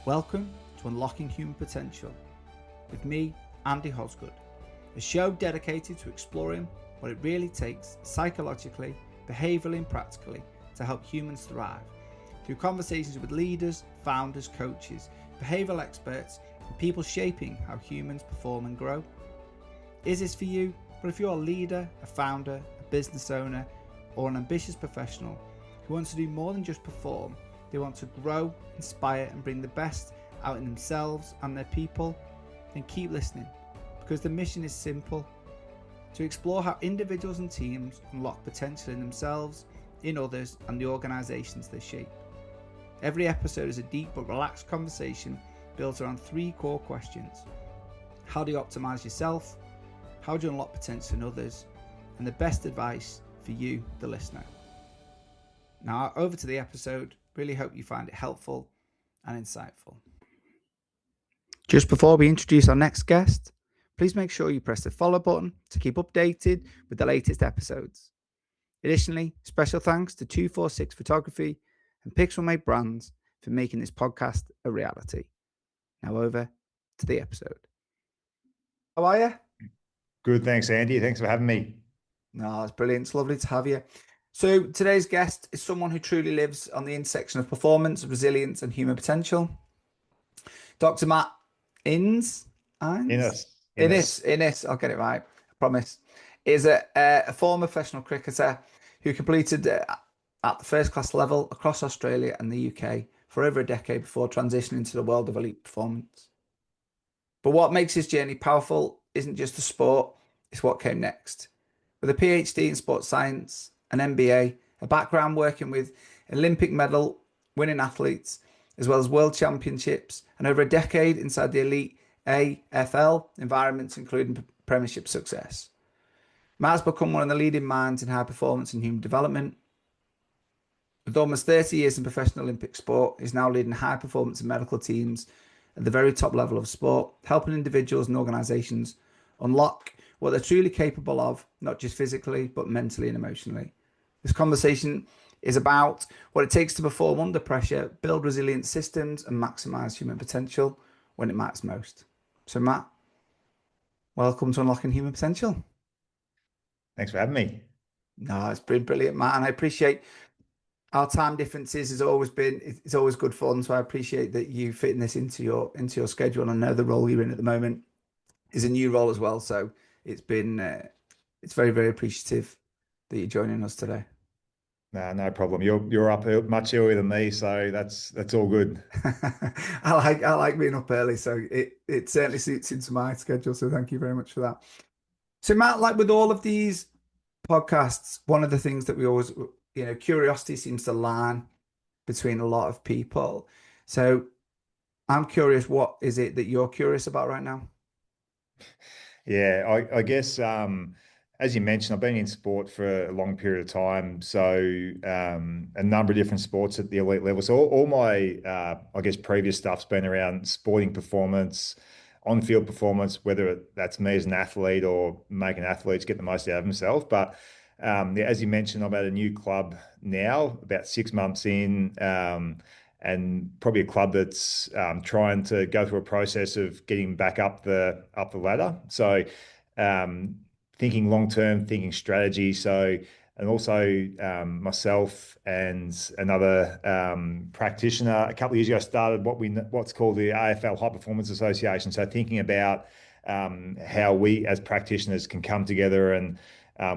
Welcome to Unlocking Human Potential with me, Andy Hosgood, a show dedicated to exploring what it really takes psychologically, behaviourally and practically to help humans thrive through conversations with leaders, founders, coaches, behavioural experts and people shaping how humans perform and grow. Is this for you? But if you're a leader, a founder, a business owner or an ambitious professional who wants to do more than just perform, they want to grow, inspire and bring the best out in themselves and their people, then keep listening, because the mission is simple: to explore how individuals and teams unlock potential in themselves, in others and the organisations they shape. Every episode is a deep but relaxed conversation built around three core questions. How do you optimise yourself? How do you unlock potential in others? And the best advice for you, the listener. Now over to the episode. Really hope you find it helpful and insightful. Just before we introduce our next guest, please make sure you press the follow button to keep updated with the latest episodes. Additionally, special thanks to 246 Photography and Pixel Made Brands for making this podcast a reality. Now over to the episode. How are you? Good, thanks, Andy. Thanks for having me. No, it's brilliant. It's lovely to have you. So today's guest is someone who truly lives on the intersection of performance, resilience and human potential. Dr. Matt Inness, I'll get it right, I promise, is a former professional cricketer who completed at the first class level across Australia and the UK for over a decade before transitioning to the world of elite performance. But what makes his journey powerful isn't just the sport, it's what came next. With a PhD in sports science, an MBA, a background working with Olympic medal winning athletes, as well as world championships, and over a decade inside the elite AFL environments, including premiership success, Matt has become one of the leading minds in high performance and human development. With almost 30 years in professional Olympic sport, he's now leading high performance and medical teams at the very top level of sport, helping individuals and organisations unlock what they're truly capable of, not just physically, but mentally and emotionally. This conversation is about what it takes to perform under pressure, build resilient systems and maximise human potential when it matters most. So Matt, welcome to Unlocking Human Potential. Thanks for having me. No, it's been brilliant, Matt, and I appreciate our time differences. It's always good fun, so I appreciate that you fitting this into your schedule. And I know the role you're in at the moment is a new role as well, so it's very, very appreciative that you're joining us today. No problem. You're up much earlier than me, so that's all good. I like being up early, so it certainly suits into my schedule. So thank you very much for that. So Matt, like with all of these podcasts, one of the things that we always, curiosity seems to lie between a lot of people. So I'm curious, what is it that you're curious about right now? Yeah, I guess as you mentioned, I've been in sport for a long period of time, so a number of different sports at the elite level. So all my, I guess, previous stuff's been around sporting performance, on-field performance, whether that's me as an athlete or making athletes get the most out of themselves. But yeah, as you mentioned, I'm at a new club now, about 6 months in. And probably a club that's trying to go through a process of getting back up the ladder. So thinking long term, thinking strategy. So and also myself and another practitioner a couple of years ago started what's called the AFL High Performance Association. So thinking about how we as practitioners can come together and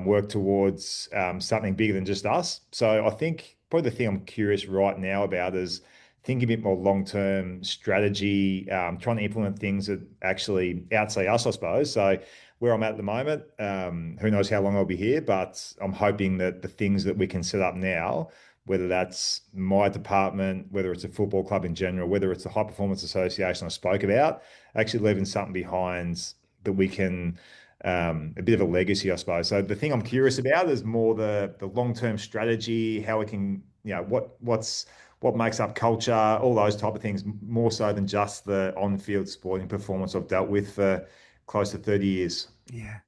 work towards something bigger than just us. So I think probably the thing I'm curious right now about is thinking a bit more long-term strategy, trying to implement things that actually outside us, I suppose. So where I'm at the moment, who knows how long I'll be here, but I'm hoping that the things that we can set up now, whether that's my department, whether it's a football club in general, whether it's the High Performance Association I spoke about, actually leaving something behind that we can, a bit of a legacy, I suppose. So the thing I'm curious about is more the long-term strategy, how we can, what makes up culture, all those type of things, more so than just the on-field sporting performance I've dealt with for close to 30 years. Yeah.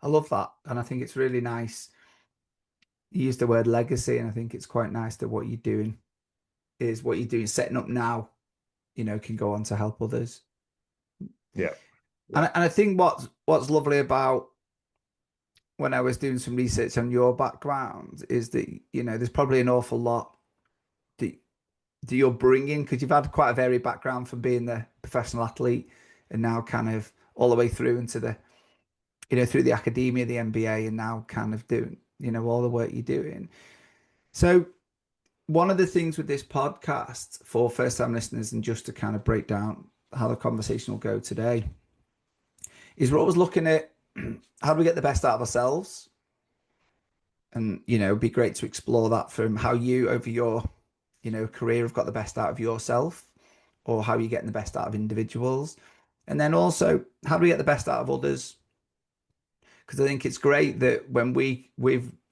I love that. And I think it's really nice. You used the word legacy, and I think it's quite nice that what you're doing is what you're doing, setting up now, can go on to help others. Yeah. Yeah. And I think what's lovely about when I was doing some research on your background is that, there's probably an awful lot that, that you're bringing, because you've had quite a varied background from being the professional athlete and now kind of all the way through into the, through the academia, the MBA, and now kind of doing, all the work you're doing. So one of the things with this podcast for first time listeners, and just to kind of break down how the conversation will go today, is we're always looking at how do we get the best out of ourselves? And, it'd be great to explore that from how you over your, career have got the best out of yourself, or how you're getting the best out of individuals. And then also, how do we get the best out of others? Because I think it's great that when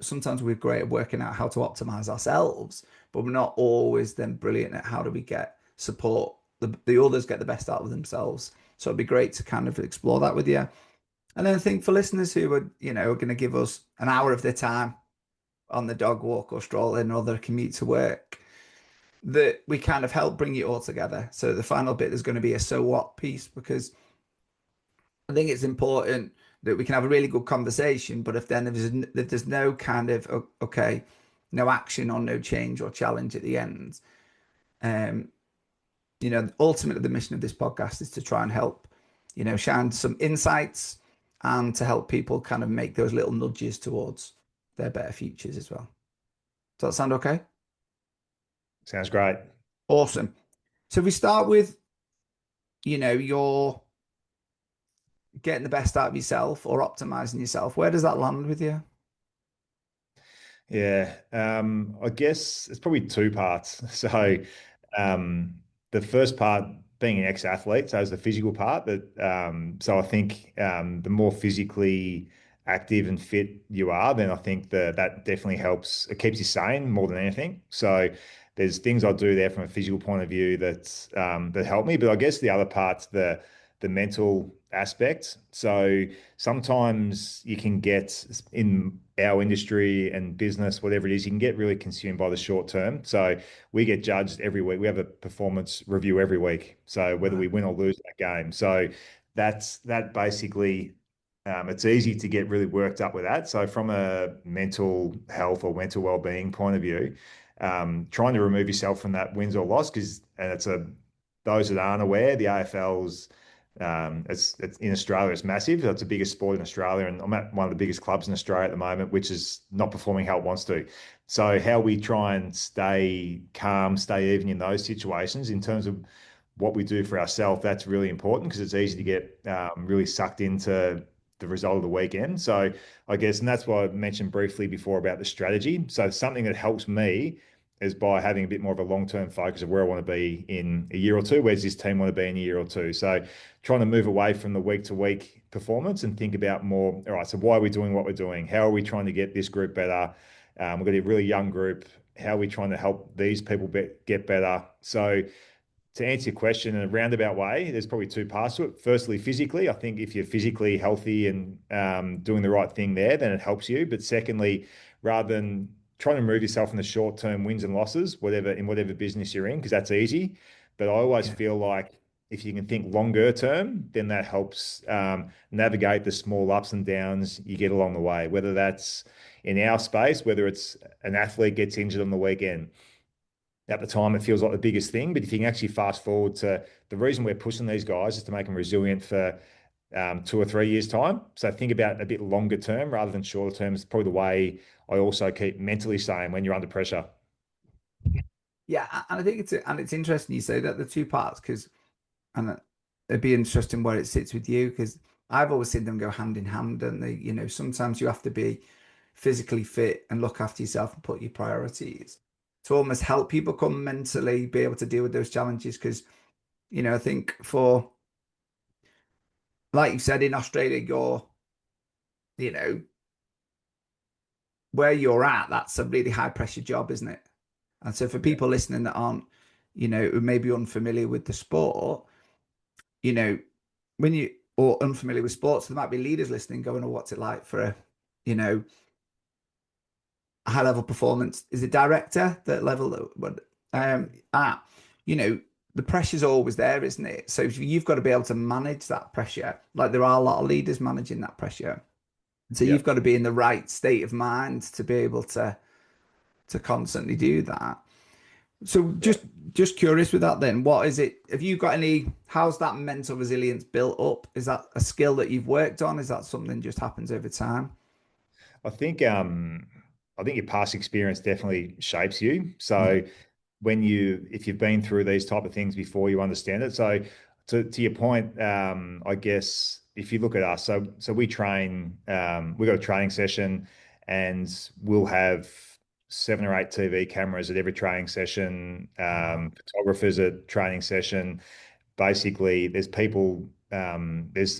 sometimes we're great at working out how to optimize ourselves, but we're not always then brilliant at how do we get support, the others get the best out of themselves. So it'd be great to kind of explore that with you. And then I think for listeners who are, are going to give us an hour of their time on the dog walk or strolling or their commute to work, that we kind of help bring it all together. So the final bit is going to be a so what piece, because I think it's important that we can have a really good conversation, but if there's no kind of, okay, no action or no change or challenge at the end, ultimately the mission of this podcast is to try and help, shine some insights and to help people kind of make those little nudges towards their better futures as well. Does that sound okay? Sounds great. Awesome. So if we start with, your getting the best out of yourself or optimizing yourself, where does that land with you? Yeah, I guess it's probably two parts. So, um, the first part being an ex-athlete, so as the physical part, so I think the more physically active and fit you are, then I think that definitely helps. It keeps you sane more than anything. So there's things I do there from a physical point of view that help me. But I guess the other part's the mental aspect. So sometimes you can get in our industry and business, whatever it is, you can get really consumed by the short term. So we get judged every week. We have a performance review every week. So whether we win or lose that game. So that basically, it's easy to get really worked up with that. So from a mental health or mental well-being point of view, trying to remove yourself from that wins or loss, those that aren't aware, the AFL's it's in Australia, it's massive. It's the biggest sport in Australia, and I'm at one of the biggest clubs in Australia at the moment, which is not performing how it wants to. So how we try and stay calm, stay even in those situations in terms of what we do for ourselves, that's really important because it's easy to get really sucked into the result of the weekend. So I guess, and that's why I mentioned briefly before about the strategy. So something that helps me is by having a bit more of a long-term focus of where I want to be in a year or two. Where's this team want to be in a year or two? So trying to move away from the week-to-week performance and think about more, all right, so why are we doing what we're doing? How are we trying to get this group better? We've got a really young group. How are we trying to help these people get better? So to answer your question in a roundabout way, there's probably two parts to it. Firstly, physically, I think if you're physically healthy and doing the right thing there, then it helps you. But secondly, rather than trying to remove yourself from the short-term wins and losses, whatever business you're in, because that's easy. But I always feel like if you can think longer term, then that helps navigate the small ups and downs you get along the way, whether that's in our space, whether it's an athlete gets injured on the weekend. At the time, it feels like the biggest thing. But if you can actually fast forward to the reason we're pushing these guys is to make them resilient for 2 or 3 years' time. So think about a bit longer term rather than shorter term. It's probably the way I also keep mentally sane when you're under pressure. Yeah, and I think it's interesting you say that the two parts, because and it'd be interesting where it sits with you, because I've always seen them go hand in hand, and sometimes you have to be physically fit and look after yourself and put your priorities to almost help you become mentally be able to deal with those challenges. Because I think for, like you said, in Australia, you know where you're at, that's a really high pressure job, isn't it? And so for Yeah. people listening that aren't, who may be unfamiliar with the sport, you know, when you or unfamiliar with sports, there might be leaders listening going, oh, what's it like for you know, a high level performance? Is it director that level? At, you know, the pressure's always there, isn't it? So you've got to be able to manage that pressure. Like there are a lot of leaders managing that pressure. So Yeah. you've got to be in the right state of mind to be able to constantly do that. So just curious with that then, what is it? Have you got any, how's that mental resilience built up? Is that a skill that you've worked on? Is that something just happens over time? I think I think your past experience definitely shapes you. Mm. So if you've been through these type of things before, you understand it. So to your point, I guess if you look at us, so we train, we got a training session, and we'll have 7 or 8 TV cameras at every training session, Wow. photographers at training session. Basically, there's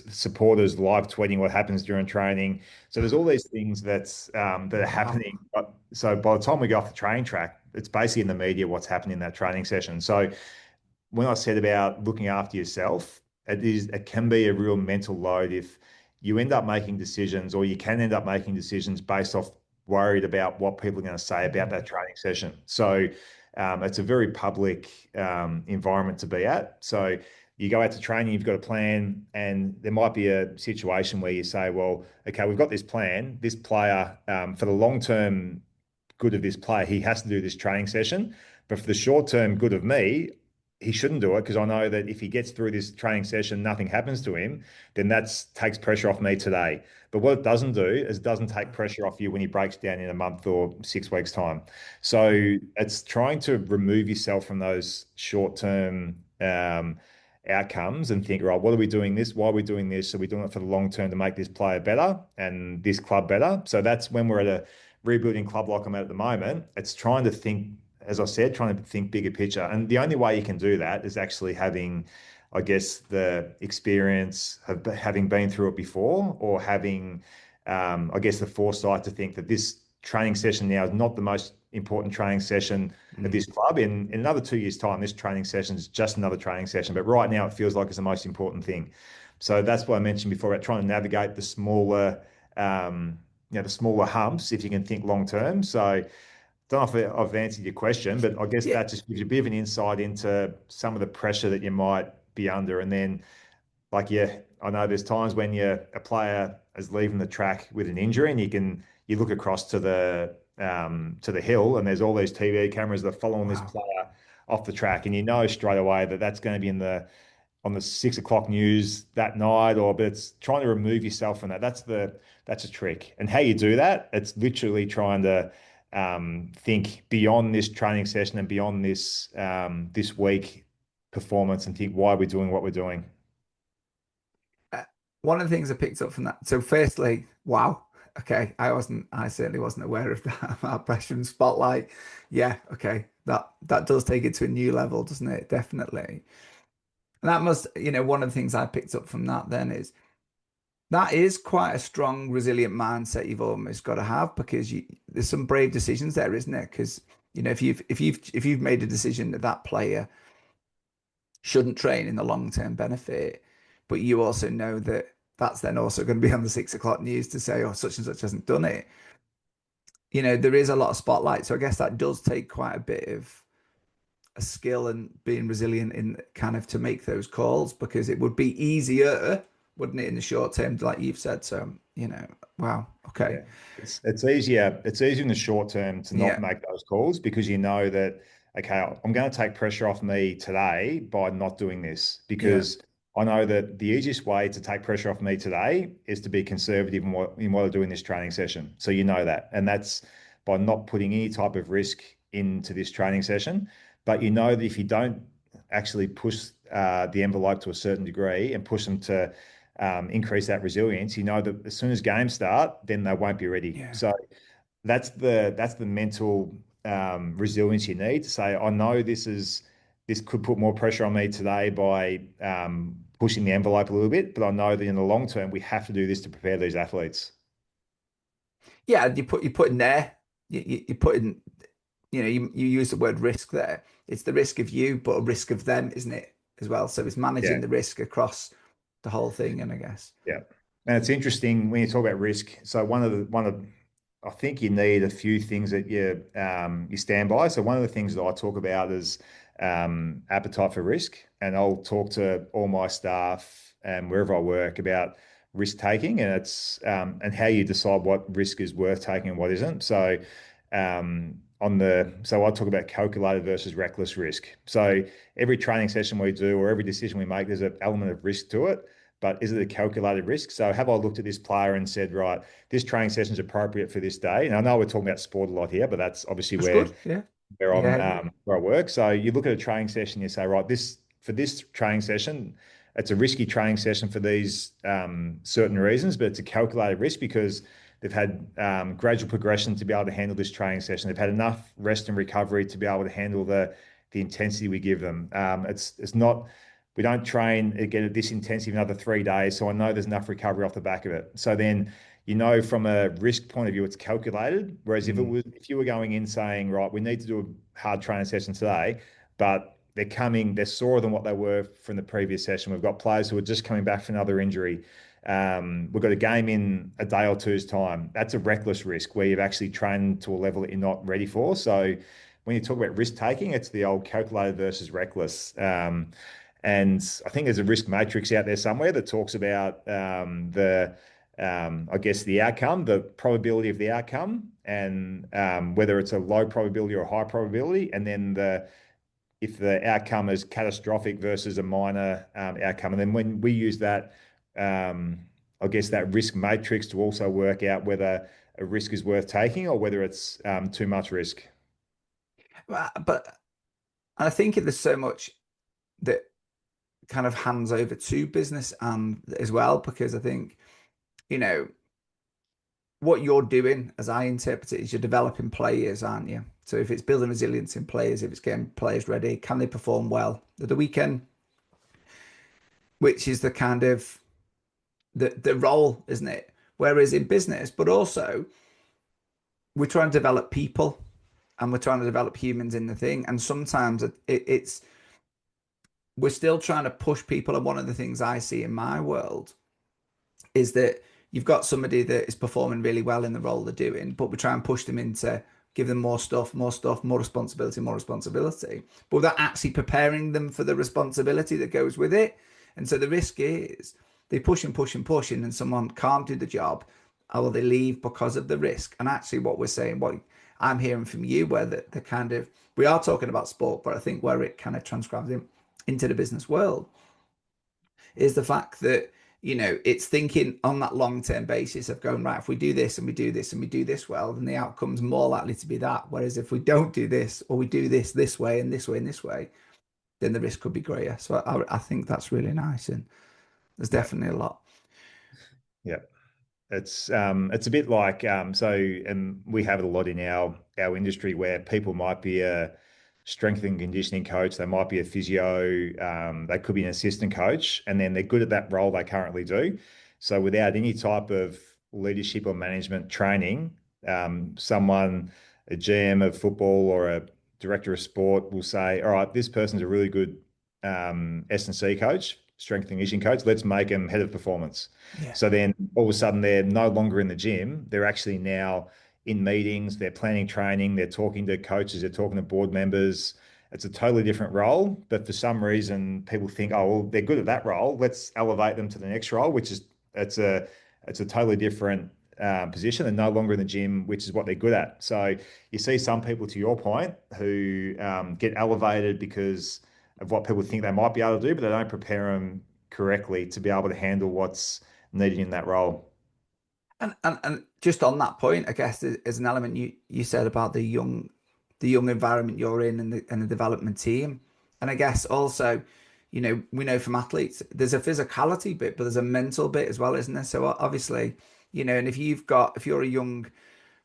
supporters live tweeting what happens during training. So there's all these things that are Wow. happening. So by the time we go off the training track, it's basically in the media what's happening in that training session. So when I said about looking after yourself, it can be a real mental load if you end up making decisions, or you can end up making decisions based off worried about what people are going to say about that training session. So it's a very public environment to be at. So you go out to training, you've got a plan, and there might be a situation where you say, well, okay, we've got this plan. This player, for the long term good of this player, he has to do this training session. But for the short term good of me, he shouldn't do it, because I know that if he gets through this training session, nothing happens to him, then that takes pressure off me today. But what it doesn't do is it doesn't take pressure off you when he breaks down in a month or 6 weeks' time. So it's trying to remove yourself from those short-term outcomes and think, right, what are we doing this? Why are we doing this? Are we doing it for the long term to make this player better and this club better? So that's when we're at a rebuilding club like I'm at the moment. It's trying to think, as I said, trying to think bigger picture. And the only way you can do that is actually having, I guess, the experience of having been through it before, or having, I guess, the foresight to think that this training session now is not the most important training session at Mm. this club. In another 2 years' time, this training session is just another training session. But right now, it feels like it's the most important thing. So that's what I mentioned before about trying to navigate um, the smaller humps if you can think long term. So I don't know if I've answered your question, but I guess Yeah. that just gives you a bit of an insight into some of the pressure that you might be under. And then, like, yeah, I know there's times when a player is leaving the track with an injury, and you look across to the hill, and there's all these TV cameras that are following this Wow. player off the track, and you know straight away that that's going to be in the on the 6 o'clock news that night. But it's trying to remove yourself from that. That's a trick. And how you do that, it's literally trying to think beyond this training session and beyond this week performance, and think why we're doing what we're doing. Uh, One of the things I picked up from that. So firstly, wow. Okay. I certainly wasn't aware of that, that pressure and spotlight. Yeah. Okay. That does take it to a new level, doesn't it? Definitely. And that must, one of the things I picked up from that then is that is quite a strong, resilient mindset you've almost got to have, because there's some brave decisions there, isn't it? Because if you've made a decision that that player shouldn't train in the long term benefit, but you also know that that's then also going to be on the 6 o'clock news to say, oh, such and such hasn't done it. There is a lot of spotlight. So I guess that does take quite a bit of a skill and being resilient in kind of to make those calls, because it would be easier, wouldn't it, in the short term, like you've said. So, wow. Okay. Yeah, it's easier in the short term to not Yeah. make those calls, because you know that, okay, I'm going to take pressure off me today by not doing this, Yeah. because I know that the easiest way to take pressure off me today is to be conservative in what I do in this training session. So you know that, and that's by not putting any type of risk into this training session. But you know that if you don't actually push the envelope to a certain degree and push them to increase that resilience, you know that as soon as games start, then they won't be ready. Yeah. So that's the mental resilience you need to say, I know this could put more pressure on me today by pushing the envelope a little bit, but I know that in the long term we have to do this to prepare these athletes. Yeah. You put in there, you put in, you use the word risk there. It's the risk of you, but a risk of them, isn't it, as well? So it's Yeah, managing the risk across the whole thing. And I guess, yeah. And it's interesting when you talk about risk. So I think you need a few things that you stand by. So one of the things that I talk about is appetite for risk, and I'll talk to all my staff and wherever I work about risk taking, and it's and how you decide what risk is worth taking and what isn't. So so I talk about calculated versus reckless risk. So every training session we do or every decision we make, there's an element of risk to it. But is it a calculated risk? So have I looked at this player and said, right, this training session is appropriate for this day? And I know we're talking about sport a lot here, but that's obviously That's good. Yeah. Yeah. where I work. So you look at a training session, you say, right, this for this training session, it's a risky training session for these certain reasons, but it's a calculated risk because they've had gradual progression to be able to handle this training session. They've had enough rest and recovery to be able to handle the intensity we give them. It's not we don't train again at this intensity another 3 days, so I know there's enough recovery off the back of it. So then from a risk point of view, it's calculated. Whereas Mm. if you were going in saying, right, we need to do a hard training session today, but they're sore than what they were from the previous session. We've got players who are just coming back from another injury. We've got a game in a day or two's time. That's a reckless risk where you've actually trained to a level that you're not ready for. So when you talk about risk taking, it's the old calculated versus reckless. And I think there's a risk matrix out there somewhere that talks about I guess, the outcome, the probability of the outcome, and whether it's a low probability or a high probability, and then if the outcome is catastrophic versus a minor outcome. And then when we use that, I guess that risk matrix to also work out whether a risk is worth taking or whether it's too much risk. But I think there's so much that kind of hands over to business and as well, because I think, you know, what you're doing, as I interpret it, is you're developing players, aren't you? So if it's building resilience in players, if it's getting players ready, can they perform well at the weekend? Which is the kind of the role, isn't it? Whereas in business, but also we're trying to develop people and we're trying to develop humans in the thing. And sometimes it's we're still trying to push people. And one of the things I see in my world is that you've got somebody that is performing really well in the role they're doing, but we try and push them into give them more stuff, more responsibility, but without actually preparing them for the responsibility that goes with it. And so the risk is they push and push and push, and then someone can't do the job, or they leave because of the risk. And actually, what we're saying, what I'm hearing from you, where the kind of we are talking about sport, but I think where it kind of transcribes into the business world is the fact that it's thinking on that long-term basis of going, right, if we do this and we do this and we do this well, then the outcome's more likely to be that. Whereas if we don't do this, or we do this way and this way and this way, then the risk could be greater. So I think that's really nice, and there's Yeah, definitely a lot. yeah. It's a bit like and we have it a lot in our industry where people might be a strength and conditioning coach, they might be a physio, they could be an assistant coach, and then they're good at that role they currently do. So without any type of leadership or management training, a GM of football or a director of sport will say, all right, this person's a really good S&C coach, strength and conditioning coach. Let's make them head of performance. Yeah. So then all of a sudden they're no longer in the gym. They're actually now in meetings, they're planning training, they're talking to coaches, they're talking to board members. It's a totally different role, but for some reason people think, oh, well, they're good at that role. Let's elevate them to the next role, which is it's a totally different position and no longer in the gym, which is what they're good at. So you see some people, to your point, who get elevated because of what people think they might be able to do, but they don't prepare them correctly to be able to handle what's needed in that role. And just on that point, I guess there's an element you said about the young environment you're in, and the development team. And I guess also, we know from athletes, there's a physicality bit, but there's a mental bit as well, isn't there? So obviously, and if you're a young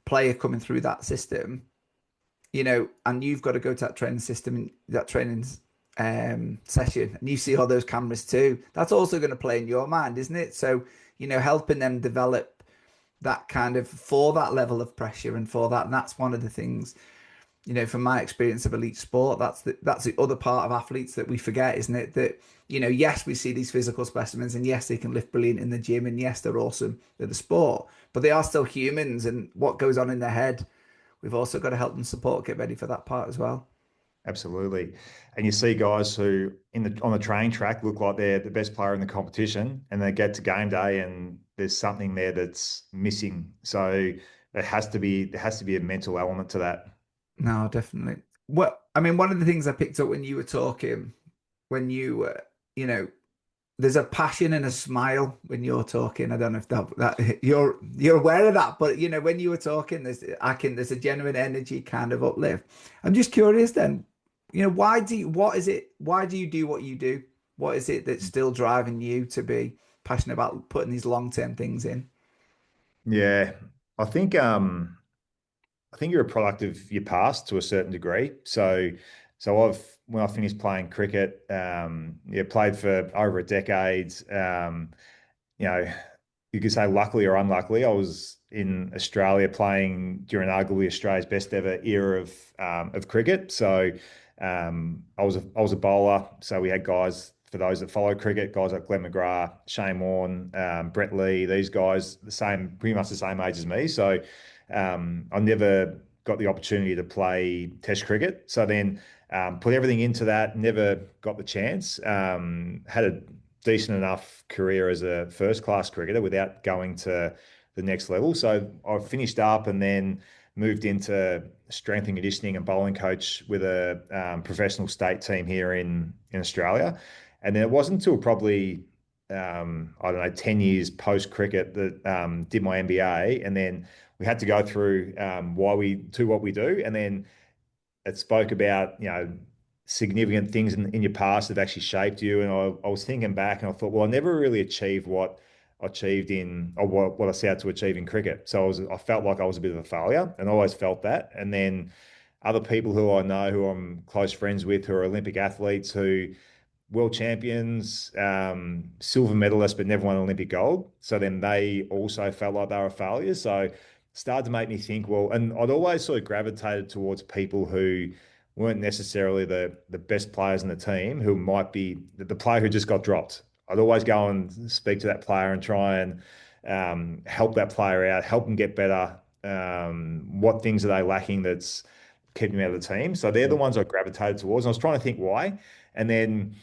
player coming through that system, and you've got to go to that training system, that training session, and you see all those cameras too, that's also going to play in your mind, isn't it? So, helping them develop that kind of for that level of pressure and for that. And that's one of the things from my experience of elite sport, that's the other part of athletes that we forget, isn't it? That, yes, we see these physical specimens, and yes, they can lift brilliant in the gym, and yes, they're awesome at the sport, but they are still humans, and what goes on in their head, we've also got to help them support, get ready for that part as well. Absolutely. And you see guys who on the training track look like they're the best player in the competition, and they get to game day and there's something there that's missing. So there has to be a mental element to that. No, definitely. Well, I mean, one of the things I picked up when you were talking, when you know, there's a passion and a smile when you're talking. I don't know if that you're aware of that, but when you were talking, there's a genuine energy kind of uplift. I'm just curious then, why do you do what you do? What is it that's still driving you to be passionate about putting these long-term things in? Yeah. I think um I think you're a product of your past to a certain degree. So when I finished playing cricket, yeah, played for over a decade. You know, you could say luckily or unluckily, I was in Australia playing during arguably Australia's best ever era of cricket. So I was a bowler. So we had guys, for those that follow cricket, guys like Glenn McGrath, Shane Warne, Brett Lee, these guys, pretty much the same age as me. So I never got the opportunity to play Test cricket. So then put everything into that, never got the chance. Had a decent enough career as a first class cricketer without going to the next level. So I finished up and then moved into strength and conditioning and bowling coach with a professional state team here in Australia. And then it wasn't until probably I don't know, 10 years post cricket that did my MBA. And then we had to go through why we do what we do. And then it spoke about, significant things in your past that have actually shaped you. And I was thinking back and I thought, well, I never really achieved what I achieved or what I set out to achieve in cricket. So I felt like I was a bit of a failure and I always felt that. And then other people who I know, who I'm close friends with, who are Olympic athletes, who world champions, silver medalists, but never won Olympic gold. So then they also felt like they were failures. So it started to make me think, well, and I'd always sort of gravitated towards people who weren't necessarily the best players in the team, who might be the player who just got dropped. I'd always go and speak to that player and try and help that player out, help them get better. What things are they lacking that's keeping them out of the team? So they're the ones I gravitated towards. And I was trying to think why. And then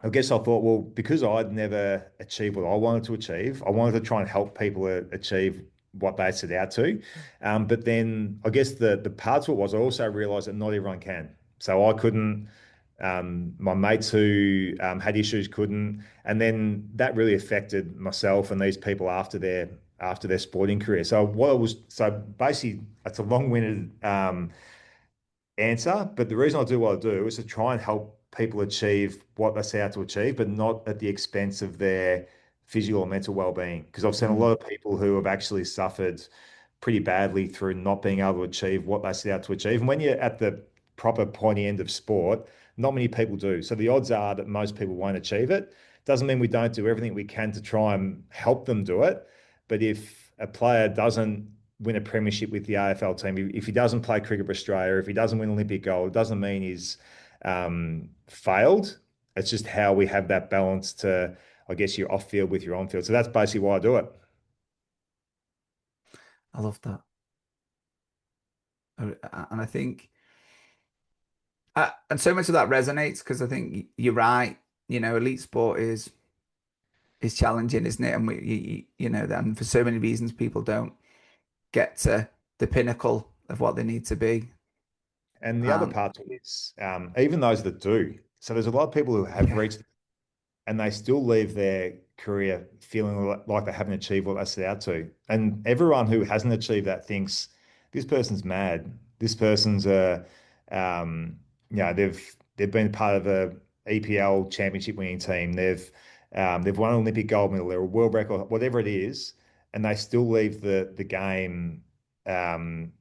I guess I thought, well, because I'd never achieved what I wanted to achieve, I wanted to try and help people achieve what they set out to. But then I guess the part to it was I also realized that not everyone can. So I couldn't, my mates who had issues couldn't. And then that really affected myself and these people after their sporting career. So basically it's a long-winded answer. But the reason I do what I do is to try and help people achieve what they set out to achieve, but not at the expense of their physical or mental well-being. Because I've seen a lot of people who have actually suffered pretty badly through not being able to achieve what they set out to achieve. And when you're at the proper pointy end of sport, not many people do. So the odds are that most people won't achieve it. Doesn't mean we don't do everything we can to try and help them do it. But if a player doesn't win a premiership with the AFL team, if he doesn't play cricket for Australia, if he doesn't win Olympic gold, it doesn't mean he's failed. It's just how we have that balance to, I guess, your off field with your on field. So that's basically why I do it. I love that. And I think, and so much of that resonates because I think you're right. Elite sport is challenging, isn't it? And then for so many reasons, people don't get to the pinnacle of what they need to be. And the other And part to it is even those that do. So there's a lot of people who have yeah, reached and they still leave their career feeling like they haven't achieved what they set out to. And everyone who hasn't achieved that thinks this person's mad. This person's um, they've been part of a EPL championship winning team. They've won an Olympic gold medal, they're a world record, whatever it is, and they still leave the game, um,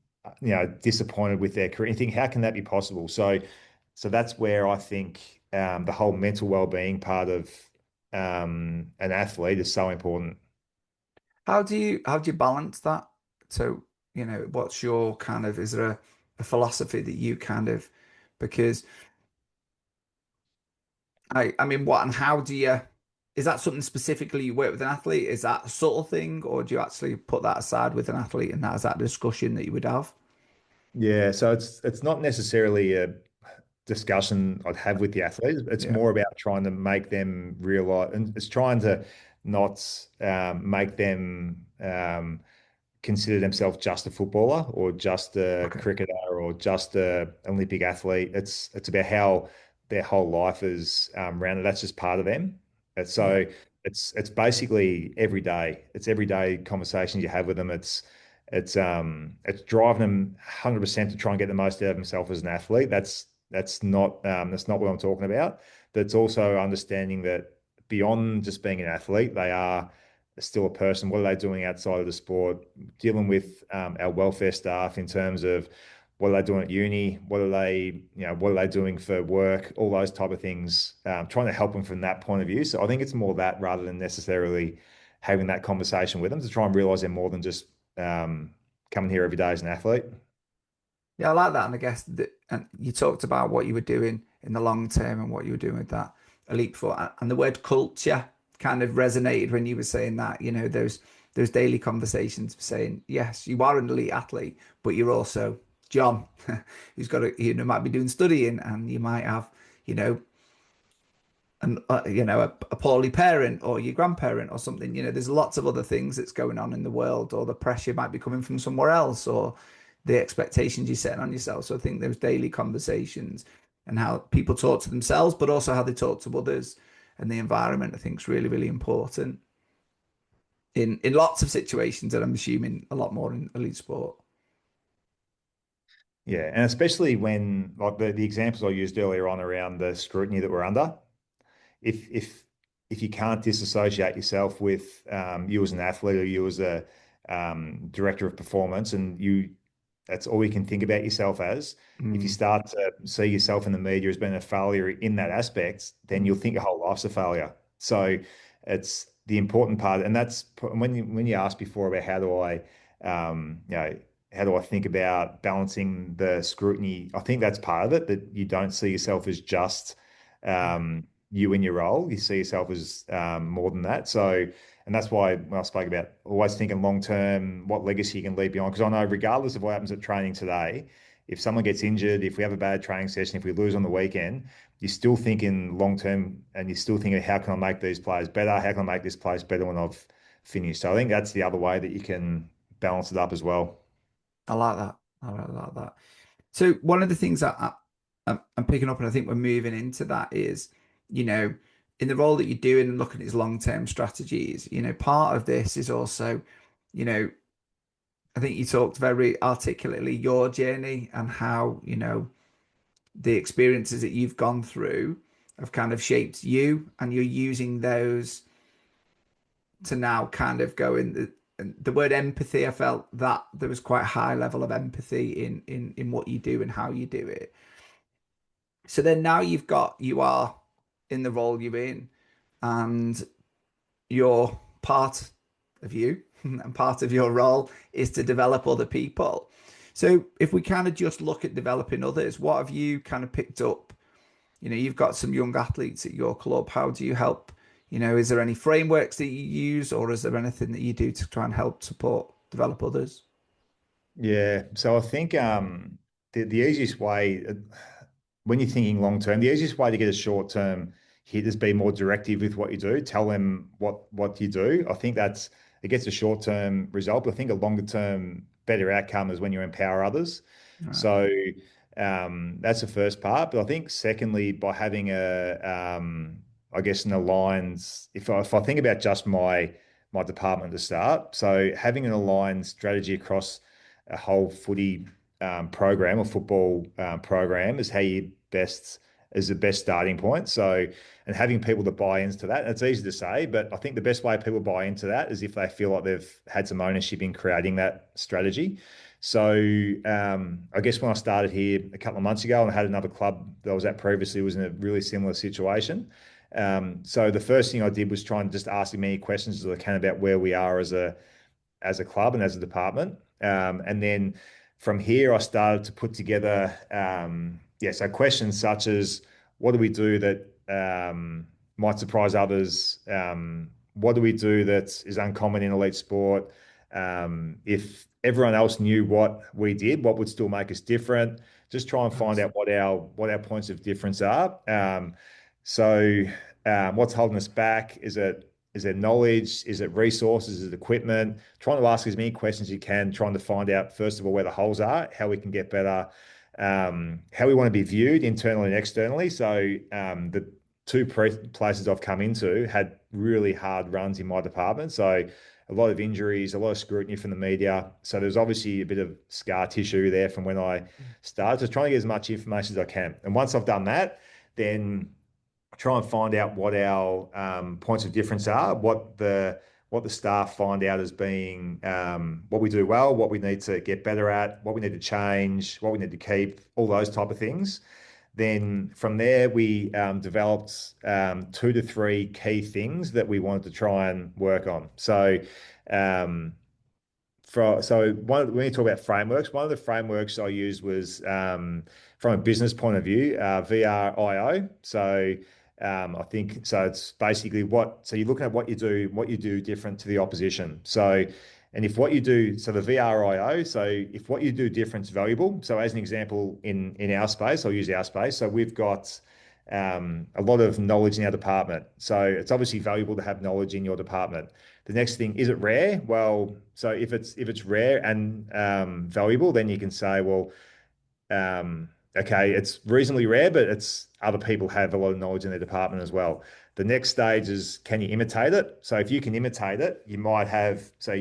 disappointed with their career. You think, how can that be possible? So that's where I think the whole mental well-being part of an athlete is so important. how do you balance that? So, what's your kind of, is there a philosophy that you kind of, because I mean, what and how do you, is that something specifically you work with an athlete? Is that a subtle thing, or do you actually put that aside with an athlete and that is that discussion that you would have? Yeah, so it's not necessarily a discussion I'd have with the athletes. It's Yeah. more about trying to make them realize, and it's trying to not make them consider themselves just a footballer or just a Okay. cricketer or just a Olympic athlete. It's about how their whole life is rounded. That's just part of them. And Yeah. so it's basically every day. It's everyday conversations you have with them. It's driving them 100% to try and get the most out of himself as an athlete. That's not what I'm talking about. But it's also understanding that beyond just being an athlete, they are still a person. What are they doing outside of the sport? Dealing with our welfare staff in terms of what are they doing at uni? What are they doing for work? All those type of things. Trying to help them from that point of view. So I think it's more that rather than necessarily having that conversation with them to try and realize they're more than just coming here every day as an athlete. Yeah, I like that. And I guess that, and you talked about what you were doing in the long term and what you were doing with that elite foot, and the word culture kind of resonated when you were saying that. You know, those daily conversations of saying, yes, you are an elite athlete, but you're also John, who's got a, might be doing studying, and you might have, you know, a poorly parent or your grandparent or something. There's lots of other things that's going on in the world, or the pressure might be coming from somewhere else, or the expectations you're setting on yourself. So I think those daily conversations and how people talk to themselves, but also how they talk to others and the environment, I think is really, really important in lots of situations, and I'm assuming a lot more in elite sport. Yeah, and especially when like the examples I used earlier on around the scrutiny that we're under. If if if you can't disassociate yourself with you as an athlete or you as a director of performance, and that's all you can think about yourself as. If you Mm, start to see yourself in the media as being a failure in that aspect, then you'll mm. think your whole life's a failure. So it's the important part, and that's when you asked before about how do I think about balancing the scrutiny? I think that's part of it, that you don't see yourself as just Yeah, you in your role. You see yourself as more than that. So, and that's why when I spoke about always thinking long term, what legacy you can leave behind. Because I know, regardless of what happens at training today, if someone gets injured, if we have a bad training session, if we lose on the weekend, you're still thinking long term, and you're still thinking, how can I make these players better? How can I make this place better when I've finished? So I think that's the other way that you can balance it up as well. I like that. I really like that. So one of the things that I'm picking up, and I think we're moving into that is, you know, in the role that you're doing and looking at his long-term strategies, part of this is also, you know, I think you talked very articulately your journey and how, the experiences that you've gone through have kind of shaped you, and you're using those to now kind of go in the word empathy. I felt that there was quite a high level of empathy in what you do and how you do it. So then now you are in the role you're in, and your part of you and part of your role is to develop other people. So if we kind of just look at developing others, what have you kind of picked up? You've got some young athletes at your club. How do you help? Is there any frameworks that you use, or is there anything that you do to try and help support develop others? Yeah, so I think the easiest way, when you're thinking long term, the easiest way to get a short term hit is be more directive with what you do. Tell them what you do. I think it gets a short term result, but I think a longer term better outcome is when you empower others. Right. So that's the first part. But I think secondly, by having I guess an aligned, if I think about just my department to start, so having an aligned strategy across a whole footy program or football program is how you best is the best starting point. So, and having people that buy into that, it's easy to say, but I think the best way people buy into that is if they feel like they've had some ownership in creating that strategy. So, I guess when I started here a couple of months ago, and I had another club that I was at previously was in a really similar situation. So the first thing I did was try and just ask as many questions as I can about where we are as a club and as a department. And then from here, I started to put together, so questions such as what do we do that might surprise others? What do we do that is uncommon in elite sport? If everyone else knew what we did, what would still make us different? Just try and find Nice. out what our points of difference are. What's holding us back? Is it knowledge? Is it resources? Is it equipment? Trying to ask as many questions as you can, trying to find out, first of all, where the holes are, how we can get better, how we want to be viewed internally and externally. So the two places I've come into had really hard runs in my department. So a lot of injuries, a lot of scrutiny from the media. So there's obviously a bit of scar tissue there from when I started. Just trying to get as much information as I can. And once I've done that, then try and find out what our points of difference are, what the staff find out as being what we do well, what we need to get better at, what we need to change, what we need to keep, all those type of things. Then from there, we developed 2 to 3 key things that we wanted to try and work on. Um, when you talk about frameworks, one of the frameworks I used was from a business point of view, VRIO. I think so. It's basically so you're looking at what you do different to the opposition. And if what you do, so the VRIO, so if what you do different is valuable. So as an example, in our space, I'll use our space. So we've got a lot of knowledge in our department. So it's obviously valuable to have knowledge in your department. The next thing, is it rare? Well, so if it's rare and valuable, then you can say, well, okay, it's reasonably rare, but it's other people have a lot of knowledge in their department as well. The next stage is, can you imitate it? So if you can imitate it, you might have, so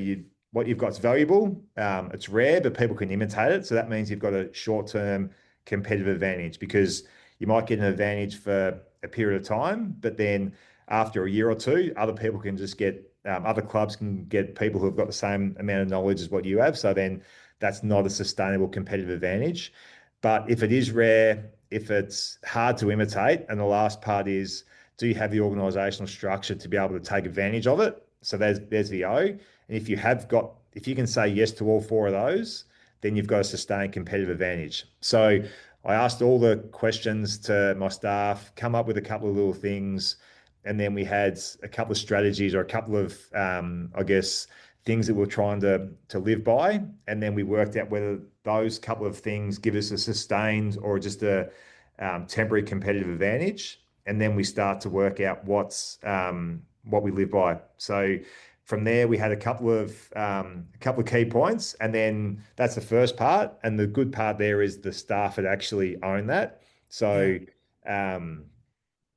what you've got is valuable. It's rare, but people can imitate it. So that means you've got a short-term competitive advantage because you might get an advantage for a period of time, but then after a year or two, other clubs can get people who have got the same amount of knowledge as what you have. So then that's not a sustainable competitive advantage. But if it is rare, if it's hard to imitate, and the last part is, do you have the organizational structure to be able to take advantage of it? So there's the O. And if you can say yes to all 4 of those, then you've got a sustained competitive advantage. So I asked all the questions to my staff, come up with a couple of little things, and then we had a couple of strategies or a couple of, I guess, things that we're trying to live by, and then we worked out whether those couple of things give us a sustained or just a temporary competitive advantage, and then we start to work out what we live by. So from there, we had a couple of key points, and then that's the first part. And the good part there is the staff had actually owned that. Yeah. So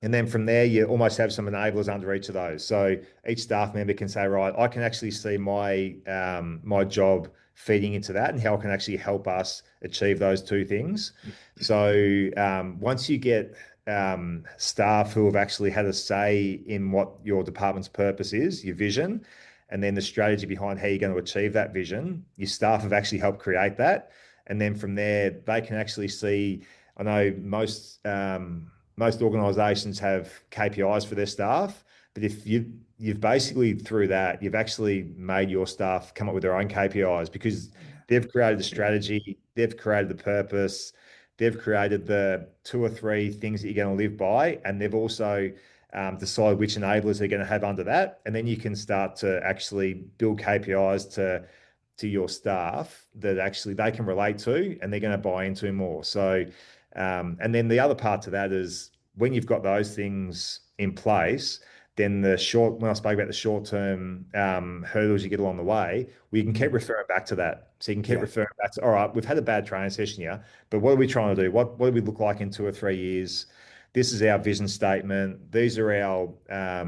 and then from there, you almost have some enablers under each of those. So each staff member can say, right, I can actually see my job feeding into that and how it can actually help us achieve those 2 things. So once you get staff who have actually had a say in what your department's purpose is, your vision, and then the strategy behind how you're going to achieve that vision, your staff have actually helped create that. And then from there, they can actually see. I know most organizations have KPIs for their staff, but if you've basically through that, you've actually made your staff come up with their own KPIs because they've created the strategy, they've created the purpose, they've created the 2 or 3 things that you're going to live by, and they've also decide which enablers they're going to have under that. And then you can start to actually build KPIs to your staff that actually they can relate to and they're going to buy into more. So and then the other part to that is when you've got those things in place, then when I spoke about the short term hurdles you get along the way, we can keep referring back to that. So you can keep Yeah. referring back to, all right, we've had a bad training session here, but what are we trying to do? What do we look like in 2 or 3 years? This is our vision statement. These are our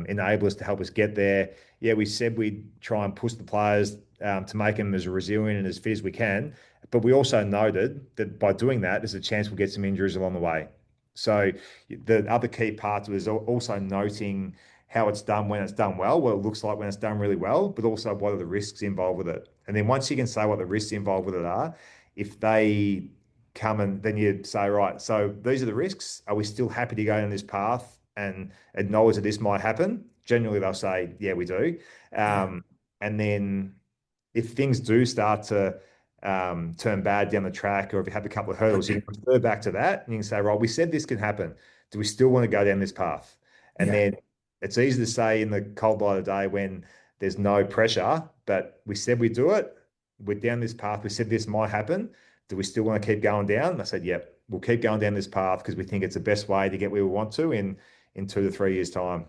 enablers to help us get there. Yeah, we said we'd try and push the players to make them as resilient and as fit as we can. But we also noted that by doing that, there's a chance we'll get some injuries along the way. So the other key part was also noting how it's done when it's done well, what it looks like when it's done really well, but also what are the risks involved with it. And then once you can say what the risks involved with it are, if they come and then you say, right, so these are the risks. Are we still happy to go down this path and acknowledge that this might happen? Generally, they'll say, yeah, we do. Yeah. And then if things do start to turn bad down the track, or if you have a couple of hurdles, you can refer back to that and you can say, right, we said this could happen. Do we still want to go down this path? And Yeah. then it's easy to say in the cold light of day when there's no pressure, but we said we do it. We're down this path. We said this might happen. Do we still want to keep going down? And I said, yep, we'll keep going down this path because we think it's the best way to get where we want to in 2 to 3 years' time.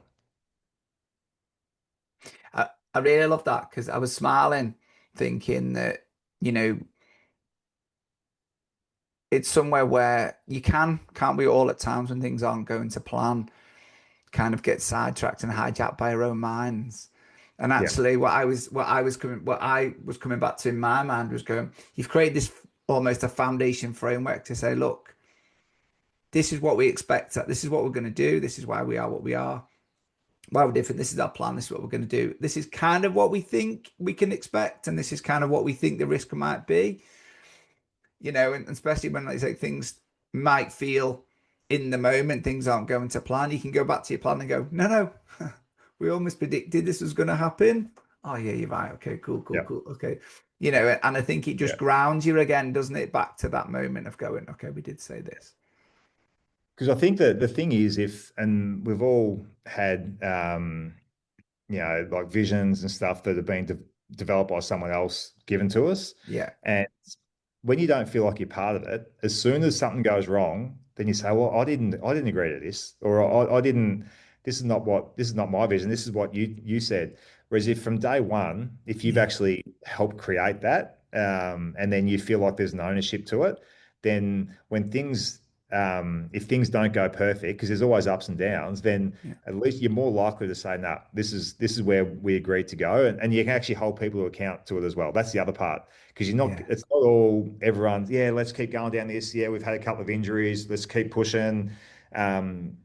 I really love that because I was smiling, thinking that, you know, it's somewhere where you can't we all at times when things aren't going to plan, kind of get sidetracked and hijacked by our own minds. And Yeah, actually, what I was coming back to in my mind was going, you've created this almost a foundation framework to say, look, this is what we expect. This is what we're going to do. This is why we are what we are. Why we're different. This is our plan. This is what we're going to do. This is kind of what we think we can expect, and this is kind of what we think the risk might be. And especially when, like you say, things might feel in the moment things aren't going to plan. You can go back to your plan and go, no, no, we almost predicted this was going to happen. Oh yeah, you're right. Okay, cool, cool, yeah, cool. Okay, and I think it just yeah. grounds you again, doesn't it, back to that moment of going, okay, we did say this. Because I think that the thing is, if and we've all had like visions and stuff that have been developed by someone else given to us. Yeah, And when you don't feel like you're part of it, as soon as something goes wrong, then you say, well, I didn't agree to this, or I didn't, this is not my vision. This is what you said. Whereas if from day one, if you've yeah, actually helped create that, and then you feel like there's an ownership to it, then when if things don't go perfect, because there's always ups and downs, then yeah, at least you're more likely to say, "No, this is where we agreed to go," and you can actually hold people to account to it as well. That's the other part, because you're not. yeah, It's not all everyone. Yeah, let's keep going down this. Yeah, we've had a couple of injuries. Let's keep pushing. Um,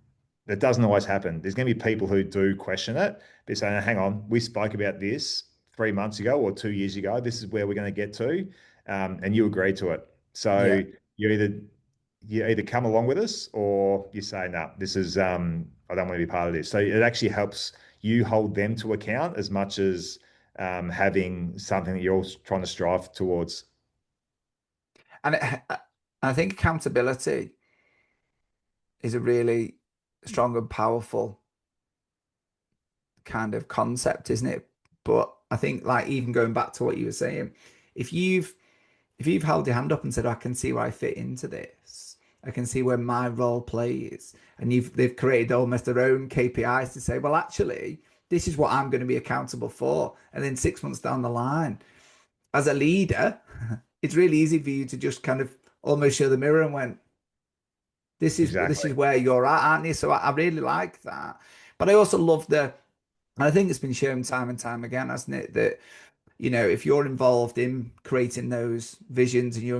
that doesn't always happen. There's going to be people who do question it, but saying, "Hang on, we spoke about this 3 months ago or 2 years ago. This is where we're going to get to, and you agreed to it." So yeah. you either come along with us or you say, no, this is I don't want to be part of this. So it actually helps you hold them to account as much as having something that you're all trying to strive towards. And I think accountability is a really strong and powerful kind of concept, isn't it? But I think, like, even going back to what you were saying, if you've if you've held your hand up and said, I can see where I fit into this, I can see where my role plays, and they've created almost their own KPIs to say, well, actually, this is what I'm going to be accountable for. And then 6 months down the line, as a leader, it's really easy for you to just kind of almost show the mirror and went, this is Exactly. where you're at, aren't you? So I really like that. But I also love and I think it's been shown time and time again, hasn't it, that if you're involved in creating those visions and you're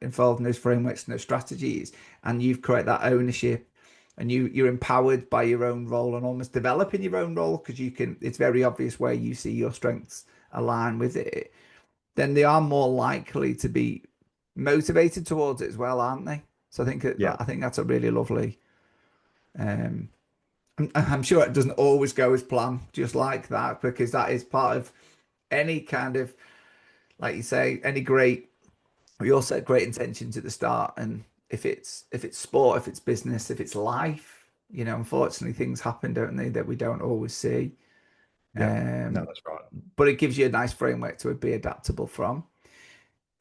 involved in those frameworks and those strategies, and you've created that ownership, and you're empowered by your own role and almost developing your own role because it's very obvious where you see your strengths align with it, then they are more likely to be motivated towards it as well, aren't they? So Yeah. I think that's a really lovely. Um, I'm sure it doesn't always go as planned, just like that, because that is part of any kind of, like you say, any great. We all set great intentions at the start, and if it's sport, if it's business, if it's life, unfortunately things happen, don't they, that we don't always see. Yeah. No, Um, that's right. but it gives you a nice framework to be adaptable from.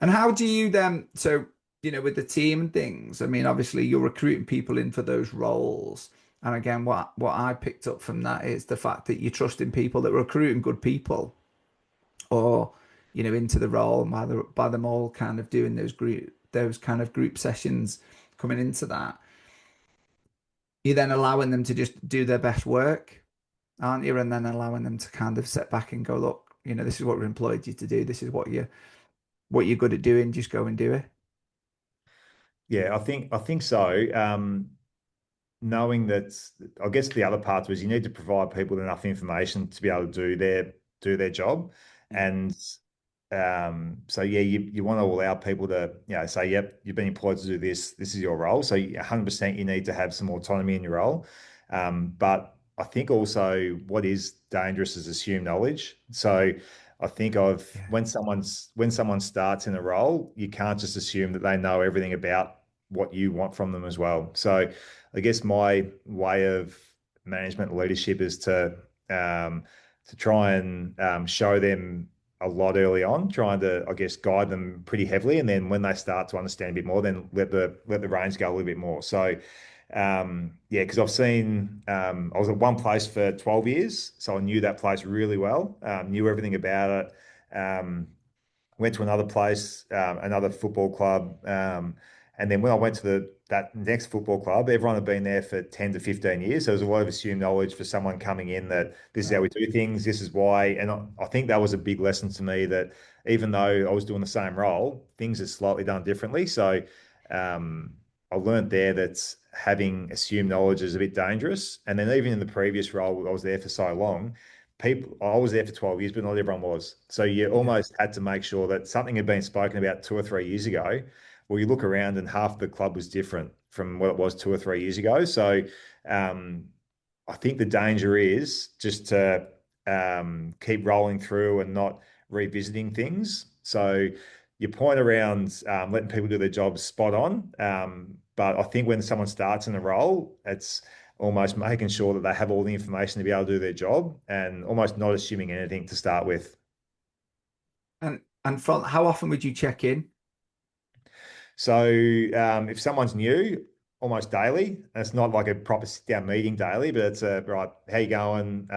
And how do you then? So with the team and things. I mean, obviously you're recruiting people in for those roles. And again, what I picked up from that is the fact that you're trusting people that are recruiting good people or into the role, and by them all kind of doing those kind of group sessions coming into that, you're then allowing them to just do their best work, aren't you? And then allowing them to kind of set back and go, look, this is what we employed you to do. This is what you're good at doing. Just go and do it. Yeah, I think so. Knowing that, I guess the other part was you need to provide people enough information to be able to do their job, Yeah, and so yeah, you want to allow people to say, yep, you've been employed to do this. This is your role. So 100% you need to have some autonomy in your role, but I think also what is dangerous is assumed knowledge. So I think of Yeah. when someone starts in a role, you can't just assume that they know everything about what you want from them as well. So I guess my way of management leadership is to try and show them a lot early on, trying to, I guess, guide them pretty heavily. And then when they start to understand a bit more, then let the reins go a little bit more. So yeah, because I've seen, I was at one place for 12 years, so I knew that place really well, knew everything about it. Went to another place, another football club, and then when I went to that next football club, everyone had been there for 10 to 15 years. So there was a lot of assumed knowledge for someone coming in that this is how Right. we do things, this is why. And I think that was a big lesson to me that even though I was doing the same role, things are slightly done differently. So um, I learned there that having assumed knowledge is a bit dangerous. And then even in the previous role, I was there for so long. I was there for 12 years, but not everyone was. So you Yeah. almost had to make sure that something had been spoken about 2 or 3 years ago. Well, you look around and half the club was different from what it was 2 or 3 years ago. So um, I think the danger is just to keep rolling through and not revisiting things. So your point around letting people do their jobs spot on. But I think when someone starts in a role, it's almost making sure that they have all the information to be able to do their job and almost not assuming anything to start with. And from how often would you check in? So if someone's new, almost daily, and it's not like a proper sit down meeting daily, but it's a right, how you going?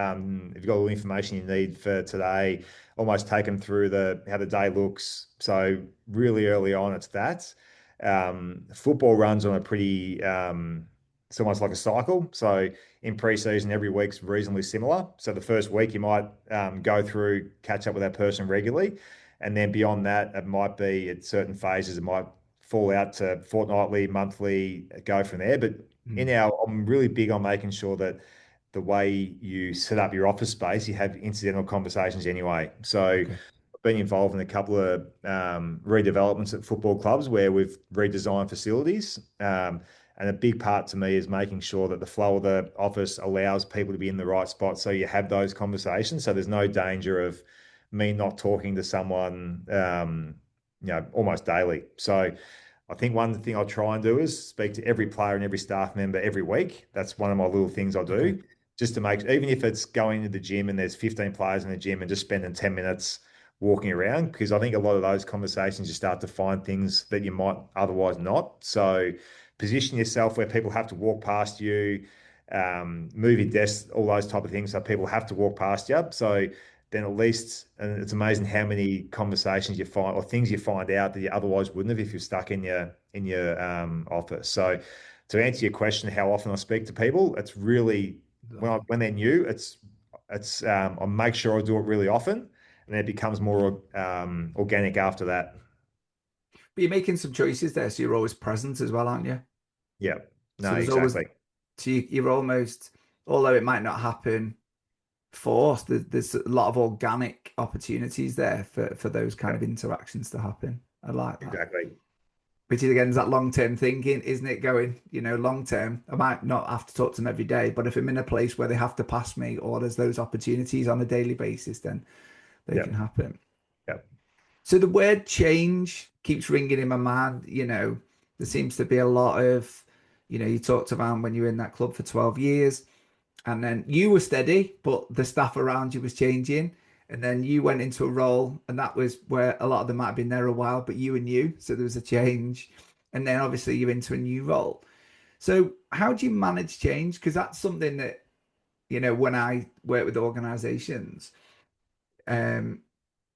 If you've got all the information you need for today, almost take them through the how the day looks. So really early on, it's that. Football runs on a pretty it's almost like a cycle. So in pre-season, every week's reasonably similar. So the first week you might go through, catch up with that person regularly. And then beyond that, it might be at certain phases, it might fall out to fortnightly, monthly, go from there. But Hmm. I'm really big on making sure that the way you set up your office space, you have incidental conversations anyway. So Okay. I've been involved in a couple of redevelopments at football clubs where we've redesigned facilities. And a big part to me is making sure that the flow of the office allows people to be in the right spot. So you have those conversations. So there's no danger of me not talking to someone, almost daily. So I think one thing I'll try and do is speak to every player and every staff member every week. That's one of my little things I Okay. do, just to make, even if it's going to the gym and there's 15 players in the gym and just spending 10 minutes walking around, because I think a lot of those conversations you start to find things that you might otherwise not. So position yourself where people have to walk past you, move your desk, all those type of things. So people have to walk past you. So then at least, and it's amazing how many conversations you find or things you find out that you otherwise wouldn't have if you're stuck in your office. So to answer your question, how often I speak to people, it's really when they're new, I make sure I do it really often, and then it becomes more organic after that. But you're making some choices there, so you're always present as well, aren't you? Yeah, So no, there's always, exactly. so you're almost, although it might not happen forced, there's a lot of organic opportunities there for those kind Yeah, of interactions to happen. I like that. exactly. Which is again is that long-term thinking, isn't it? Going, long term, I might not have to talk to them every day, but if I'm in a place where they have to pass me or there's those opportunities on a daily basis, then they Yeah, can happen. yeah, So the word change keeps ringing in my mind. There seems to be a lot of, you talked about when you were in that club for 12 years and then you were steady, but the staff around you was changing. And then you went into a role, and that was where a lot of them might have been there a while, but you were new. So there was a change. And then obviously you're into a new role. So how do you manage change? Because that's something that, when I work with organizations, um,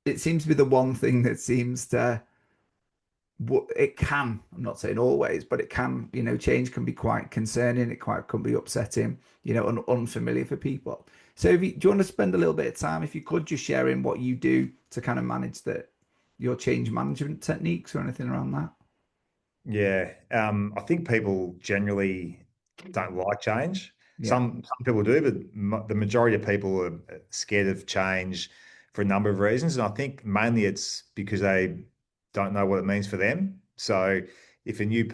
it seems to be the one thing that seems to it can, I'm not saying always, but it can, change can be quite concerning. It quite can be upsetting, and unfamiliar for people. So do you want to spend a little bit of time, if you could, just sharing what you do to kind of manage your change management techniques or anything around that? yeah. I think people generally don't like change. Yeah. Some people do, but the majority of people are scared of change for a number of reasons. And I think mainly it's because they don't know what it means for them. So if a new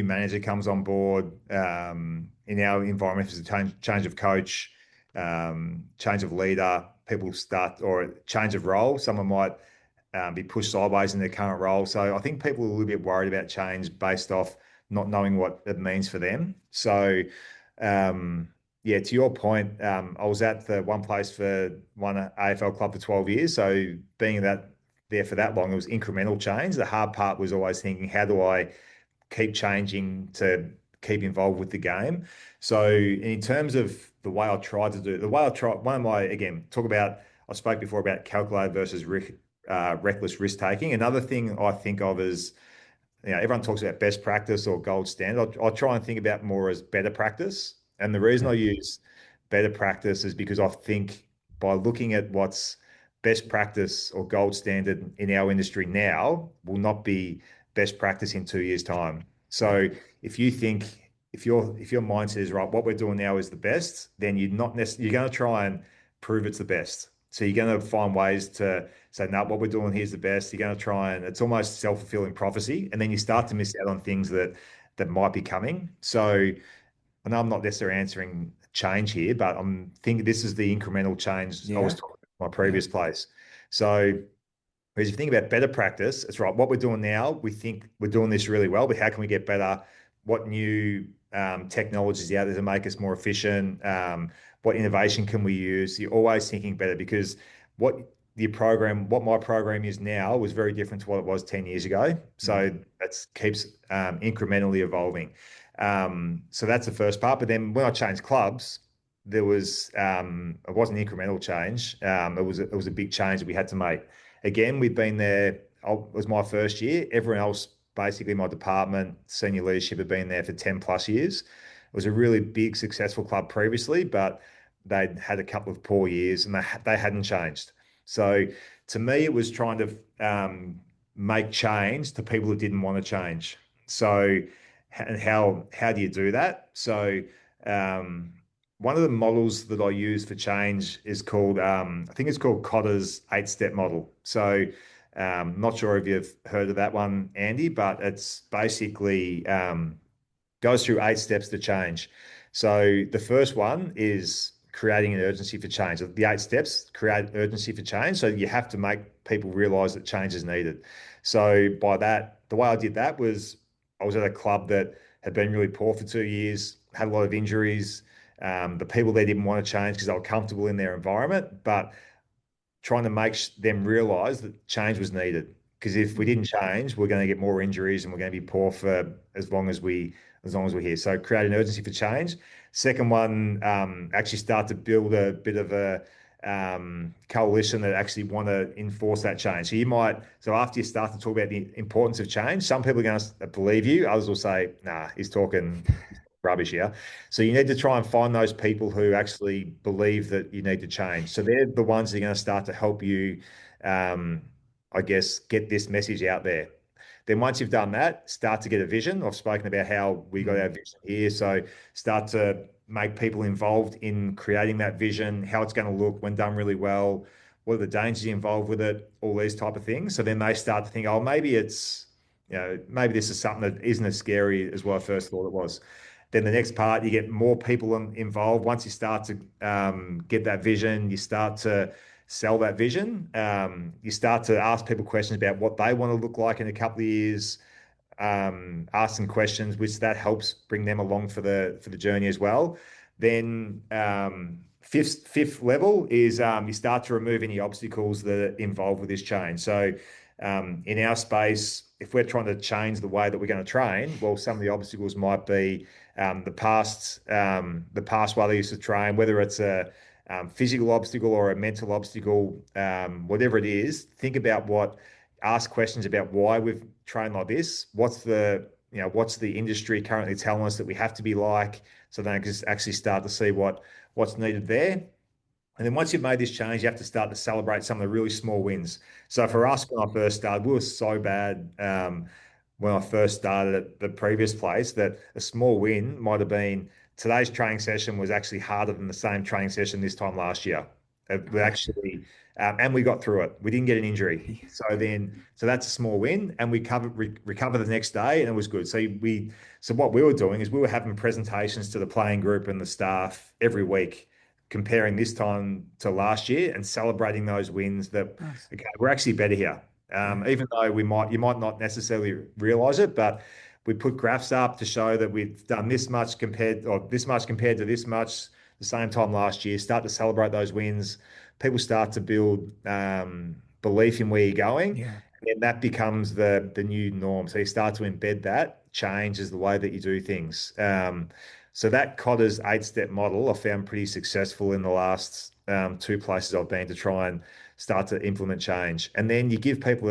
manager comes on board, in our environment, if it's a change of coach, change of leader, people start or change of role. Someone might be pushed sideways in their current role. So I think people are a little bit worried about change based off not knowing what it means for them. So, um, yeah, to your point, I was at the one place for one AFL club for 12 years. So being that there for that long, it was incremental change. The hard part was always thinking, how do I keep changing to keep involved with the game? So in terms of the way I tried to do, the way I tried, one of my, again, talk about, I spoke before about calculated versus reckless risk taking. Another thing I think of is, everyone talks about best practice or gold standard. I try and think about more as better practice. And the reason Yeah. I use better practice is because I think by looking at what's best practice or gold standard in our industry now will not be best practice in 2 years' time. Yeah. So if you think if your mindset is right, what we're doing now is the best, then you're not necessarily you're going to try and prove it's the best. So you're going to find ways to say, no, what we're doing here is the best. You're going to try and it's almost self-fulfilling prophecy. And then you start Yeah. to miss out on things that might be coming. So I know I'm not necessarily answering change here, but I'm thinking this is the incremental change I was Yeah. talking about in my Yeah. previous place. So whereas if you think about better practice, it's right. What we're doing now, we think we're doing this really well, but how can we get better? What new technologies out there to make us more efficient? What innovation can we use? You're always thinking better because what what my program is now was very different to what it was 10 years ago. Mm. So that keeps incrementally evolving. So that's the first part. But then when I changed clubs, it wasn't incremental change. It was a big change that we had to make. Again, we've been there. It was my first year. Everyone else, basically my department, senior leadership, had been there for 10 plus years. It was a really big, successful club previously, but they'd had a couple of poor years and they hadn't changed. So to me, it was trying to make change to people who didn't want to change. So, and how do you do that? So, um, one of the models that I use for change is called, I think it's called Cotter's 8-step model. So, not sure if you've heard of that one, Andy, but it's basically goes through 8 steps to change. So, the first one is creating an urgency for change. The 8 steps create urgency for change. So, you have to make people realize that change is needed. So, by that, the way I did that was I was at a club that had been really poor for 2 years, had a lot of injuries. The people there didn't want to change because they were comfortable in their environment, but trying to make them realize that change was needed. Because if we Mm. didn't change, we're going to get more injuries and we're going to be poor for as long as we're here. So create an urgency for change. Second one, actually start to build a bit of a coalition that actually want to enforce that change. So after you start to talk about the importance of change, some people are going to believe you. Others will say, nah, he's talking rubbish here. So you need to try and find those people who actually believe that you need to change. So they're the ones that are going to start to help you, um, I guess, get this message out there. Then once you've done that, start to get a vision. I've spoken about how we got Mm. our vision here. So start to make people involved in creating that vision, how it's going to look when done really well, what are the dangers involved with it, all these type of things. So then they start to think, oh, maybe this is something that isn't as scary as what I first thought it was. Then the next part, you get more people involved. Once you start to get that vision, you start to sell that vision. You start to ask people questions about what they want to look like in a couple of years. Ask some questions, which that helps bring them along for the journey as well. Then fifth level is you start to remove any obstacles that are involved with this change. So in our space, if we're trying to change the way that we're going to train, well, some of the obstacles might be the past way they used to train, whether it's a physical obstacle or a mental obstacle, whatever it is. Ask questions about why we've trained like this. What's the industry currently telling us that we have to be like, so then I can actually start to see what's needed there. And then once you've made this change, you have to start to celebrate some of the really small wins. So for us, when I first started, we were so bad when I first started at the previous place that a small win might have been today's training session was actually harder than the same training session this time last year. And we got through it. We didn't get an injury. So that's a small win, and we recover the next day, and it was good. So what we were doing is we were having presentations to the playing group and the staff every week comparing this time to last year and celebrating those wins that, Nice. okay, we're actually better here. Yeah. Even though you might not necessarily realize it, but we put graphs up to show that we've done this much compared, or this much compared to this much the same time last year. Start to celebrate those wins. People start to build belief in where you're going, Yeah. and that becomes the new norm. So you start to embed that change as the way that you do things. So that Cotter's 8-step model I found pretty successful in the last two places I've been to try and start to implement change. And then you give people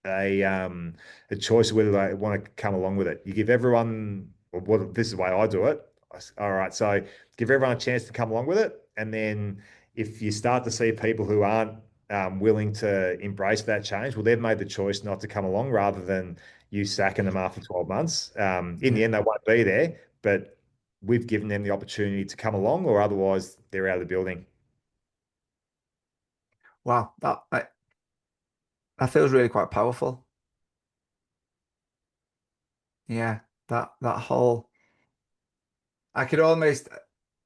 a choice of whether they want to come along with it. You give everyone, or what this is the way I do it. All right, so give everyone a chance to come along with it, and then if you start to see people who aren't willing to embrace that change, well, they've made the choice not to come along rather than you sacking them after 12 months. In the Yeah. end, they won't be there, but we've given them the opportunity to come along, or otherwise they're out of the building. Wow. That feels really quite powerful. Yeah. That whole I could almost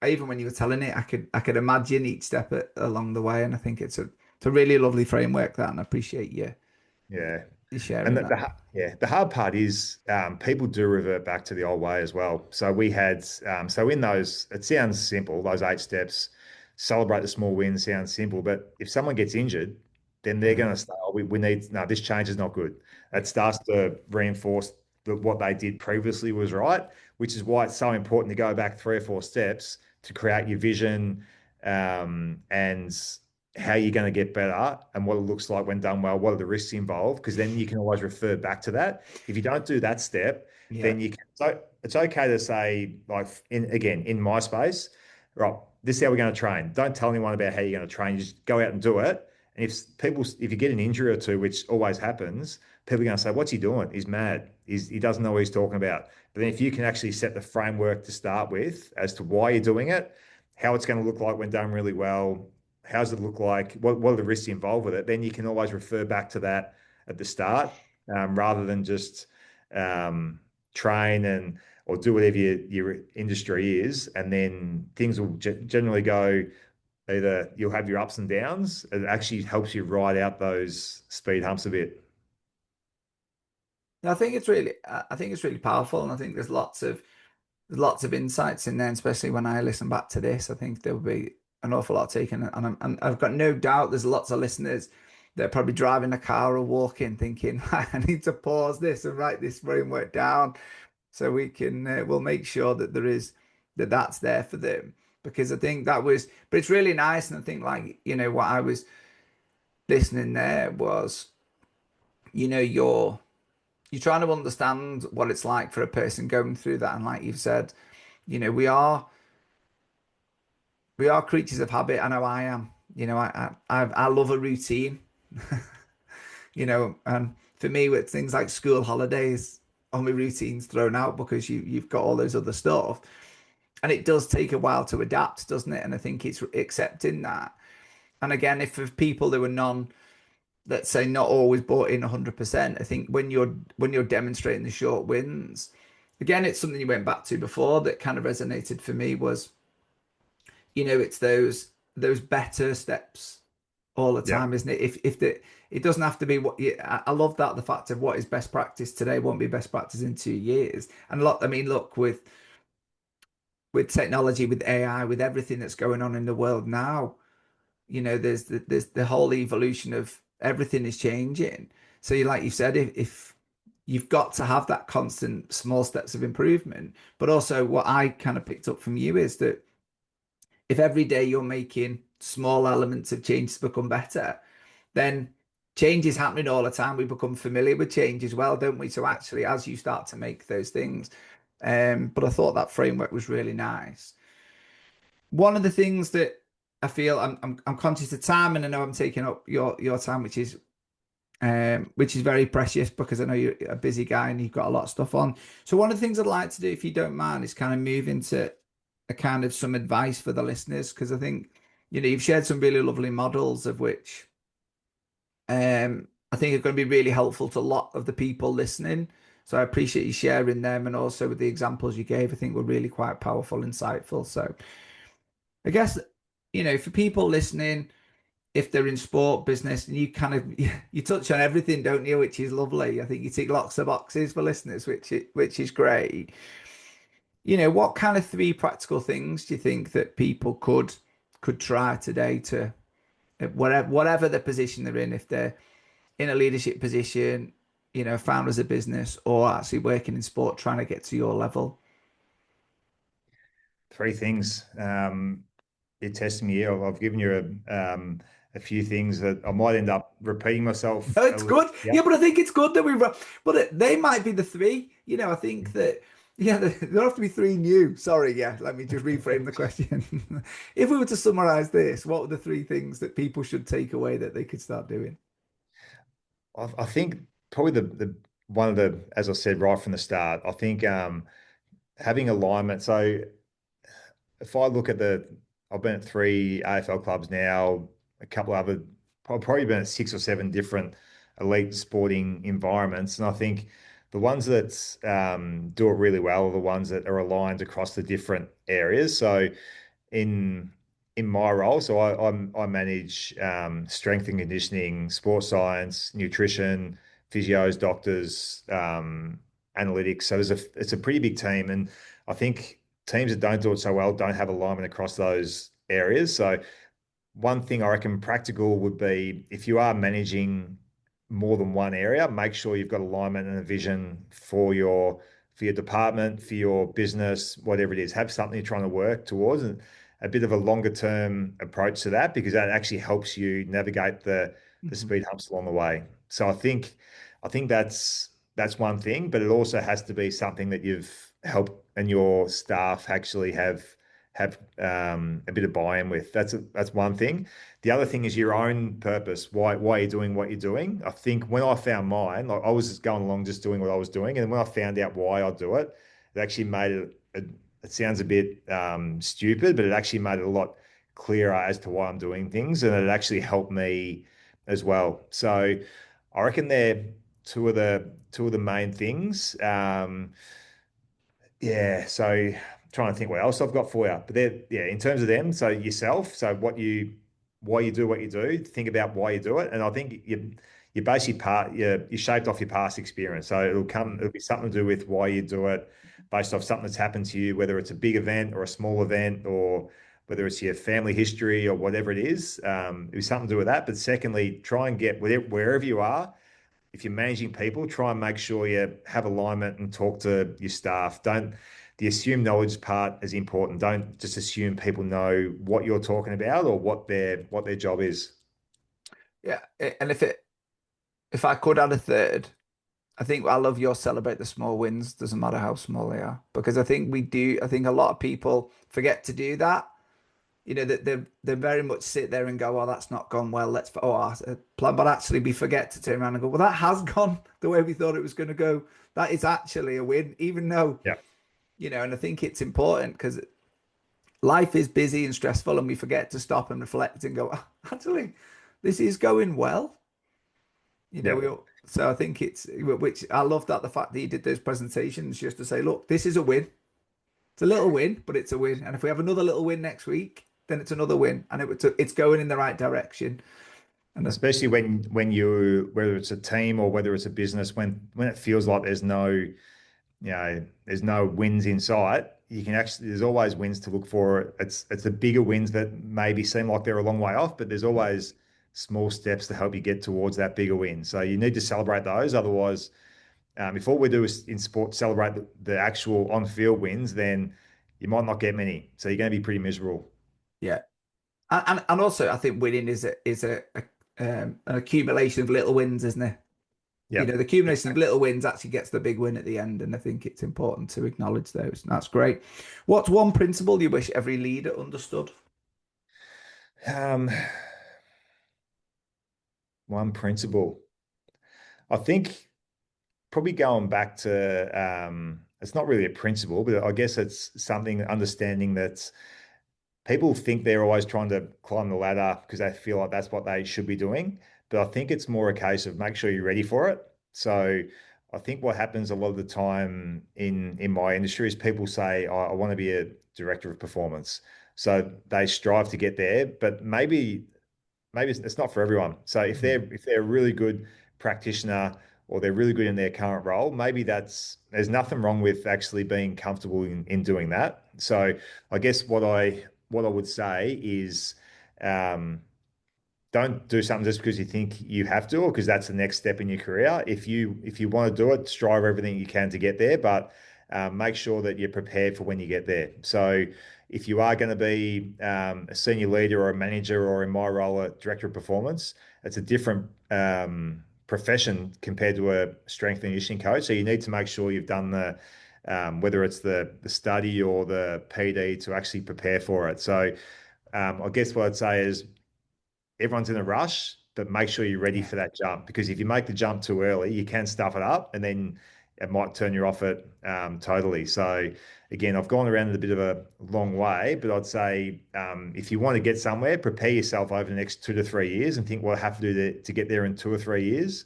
even when you were telling it, I could imagine each step along the way, and I think it's a really lovely framework that, and I appreciate Yeah. you And sharing that. yeah, the hard part is people do revert back to the old way as well. So we had so in those, it sounds simple, those 8 steps, celebrate the small wins sounds simple, but if someone gets injured, then they're Yeah. going to say, oh, we need no, this change is not good. It starts to reinforce that what they did previously was right, which is why it's so important to go back 3 or 4 steps to create your vision and how you're going to get better and what it looks like when done well, what are the risks involved, because then you can always refer back to that. If you don't do that step, Yeah. then you can, so it's okay to say, like, in my space, right, this is how we're going to train. Don't tell anyone about how you're going to train. You just go out and do it. And if you get an injury or two, which always happens, people are going to say, what's he doing? He's mad. He doesn't know what he's talking about. But then if you can actually set the framework to start with as to why you're doing it, how it's going to look like when done really well, how does it look like, what are the risks involved with it, then you can always refer back to that at the start, rather than just um, train and or do whatever your industry is, and then things will generally go, either you'll have your ups and downs. It actually helps you ride out those speed humps a bit. I think it's really powerful, and I think there's lots of insights in there, especially when I listen back to this. I think there'll be an awful lot taken, and I've got no doubt there's lots of listeners that are probably driving a car or walking, thinking, I need to pause this and write this framework down so we'll make sure that that's there for them, because I think but it's really nice, and I think, like, what I was listening there was, you're trying to understand what it's like for a person going through that, and like you've said, we are creatures of habit. I know I am. I love a routine. And for me, with things like school holidays, all my routines thrown out because you've got all those other stuff, and it does take a while to adapt, doesn't it? And I think it's accepting that. And again, if for people who are let's say, not always bought in 100%, I think when you're demonstrating the short wins, again, it's something you went back to before that kind of resonated for me was, it's those better steps all the Yeah. time, isn't it? If it doesn't have to be what I love that, the fact of what is best practice today won't be best practice in 2 years. And look, with technology, with AI, with everything that's going on in the world now, there's the whole evolution of everything is changing. So like you said, if you've got to have that constant small steps of improvement, but also what I kind of picked up from you is that if every day you're making small elements of change to become better, then change is happening all the time. We become familiar with change as well, don't we? So actually, as you start to make those things, but I thought that framework was really nice. One of the things that I feel I'm conscious of time, and I know I'm taking up your time, which is very precious, because I know you're a busy guy and you've got a lot of stuff on. So one of the things I'd like to do, if you don't mind, is kind of move into a kind of some advice for the listeners, because I think you've shared some really lovely models of which I think are going to be really helpful to a lot of the people listening. So I appreciate you sharing them, and also with the examples you gave, I think were really quite powerful, insightful. So I guess, for people listening, if they're in sport business, and you kind of you touch on everything, don't you? Which is lovely. I think you tick lots of boxes for listeners, which is great. What kind of three practical things do you think that people could try today to whatever the position they're in, if they're in a leadership position, founders of business, or actually working in sport, trying to get to your level? Three things. You're testing me here. I've given you a few things that I might end up repeating myself No, a it's little. good. Yeah. Yeah, but I think it's good that they might be the three. I think that, yeah, there have to be three new. Sorry, yeah, let me just reframe the question. If we were to summarize this, what were the three things that people should take away that they could start doing? I think probably the one of the, as I said right from the start, I think having alignment. So if I look at I've been at three AFL clubs now, a couple other, I've probably been at six or seven different elite sporting environments, and I think the ones that do it really well are the ones that are aligned across the different areas. So in in my role, so I manage strength and conditioning, sports science, nutrition, physios, doctors, analytics. So it's a pretty big team, and I think teams that don't do it so well don't have alignment across those areas. So one thing I reckon practical would be if you are managing more than one area, make sure you've got alignment and a vision for your department, for your business, whatever it is. Have something you're trying to work towards, and a bit of a longer term approach to that, because that actually helps you navigate the Mhm. speed humps along the way. So I think that's one thing, but it also has to be something that you've helped and your staff actually have a bit of buy-in with. That's one thing. The other thing is your own purpose. Why you're doing what you're doing. I think when I found mine, like I was just going along just doing what I was doing, and when I found out why I do it, it actually made it sounds a bit stupid, but it actually made it a lot clearer as to why I'm doing things, and it actually helped me as well. So I reckon they're two of the main things. Yeah, so trying to think what else I've got for you. But yeah, in terms of them, so yourself, so why you do what you do, think about why you do it. And I think you basically you shaped off your past experience. So it'll be something to do with why you do it, based off something that's happened to you, whether it's a big event or a small event, or whether it's your family history or whatever it is. It'll be something to do with that. But secondly, try and get wherever you are, if you're managing people, try and make sure you have alignment and talk to your staff. Don't The assumed knowledge part is important. Don't just assume people know what you're talking about or what their job is. Yeah, and if I could add a third, I think I love your celebrate the small wins, doesn't matter how small they are, because I think we do. I think a lot of people forget to do that. That they very much sit there and go, "Oh, that's not gone well. Plan," but actually we forget to turn around and go, "Well, that has gone the way we thought it was going to go. That is actually a win, even though." Yeah. And I think it's important because life is busy and stressful, and we forget to stop and reflect and go, "Oh, actually, this is going well." Yeah. So I think which I love that the fact that he did those presentations just to say, look, this is a win. It's a little win, but it's a win. And if we have another little win next week, then it's another win, and it's going in the right direction. And Especially whether it's a team or whether it's a business, when it feels like there's no wins in sight, you can actually, there's always wins to look for. It's the bigger wins that maybe seem like they're a long way off, but there's always small steps to help you get towards that bigger win. So you need to celebrate those. Otherwise, if all we do is in sport celebrate the actual on-field wins, then you might not get many. So you're going to be pretty miserable. yeah, and also I think winning an accumulation of little wins, isn't it? Yeah. The accumulation of little wins actually gets the big win at the end, and I think it's important to acknowledge those. That's great. What's one principle you wish every leader understood? Um, One principle. I think probably going back to it's not really a principle, but I guess it's something understanding that people think they're always trying to climb the ladder because they feel like that's what they should be doing. But I think it's more a case of make sure you're ready for it. So I think what happens a lot of the time in my industry is people say, I want to be a director of performance. So they strive to get there, but maybe it's not for everyone. So Mhm. if they're a really good practitioner or they're really good in their current role, maybe there's nothing wrong with actually being comfortable in doing that. So I guess what I would say is um, don't do something just because you think you have to or because that's the next step in your career. If you want to do it, strive everything you can to get there, but make sure that you're prepared for when you get there. So if you are going to be a senior leader or a manager or in my role a director of performance, it's a different profession compared to a strength and conditioning coach. So you need to make sure you've done the whether it's the study or the PD to actually prepare for it. So I guess what I'd say is everyone's in a rush, but make sure you're ready Yeah. for that jump because if you make the jump too early, you can stuff it up and then it might turn you off it totally. So again, I've gone around it a bit of a long way, but I'd say if you want to get somewhere, prepare yourself over the next 2 to 3 years and think what I have to do to get there in 2 or 3 years.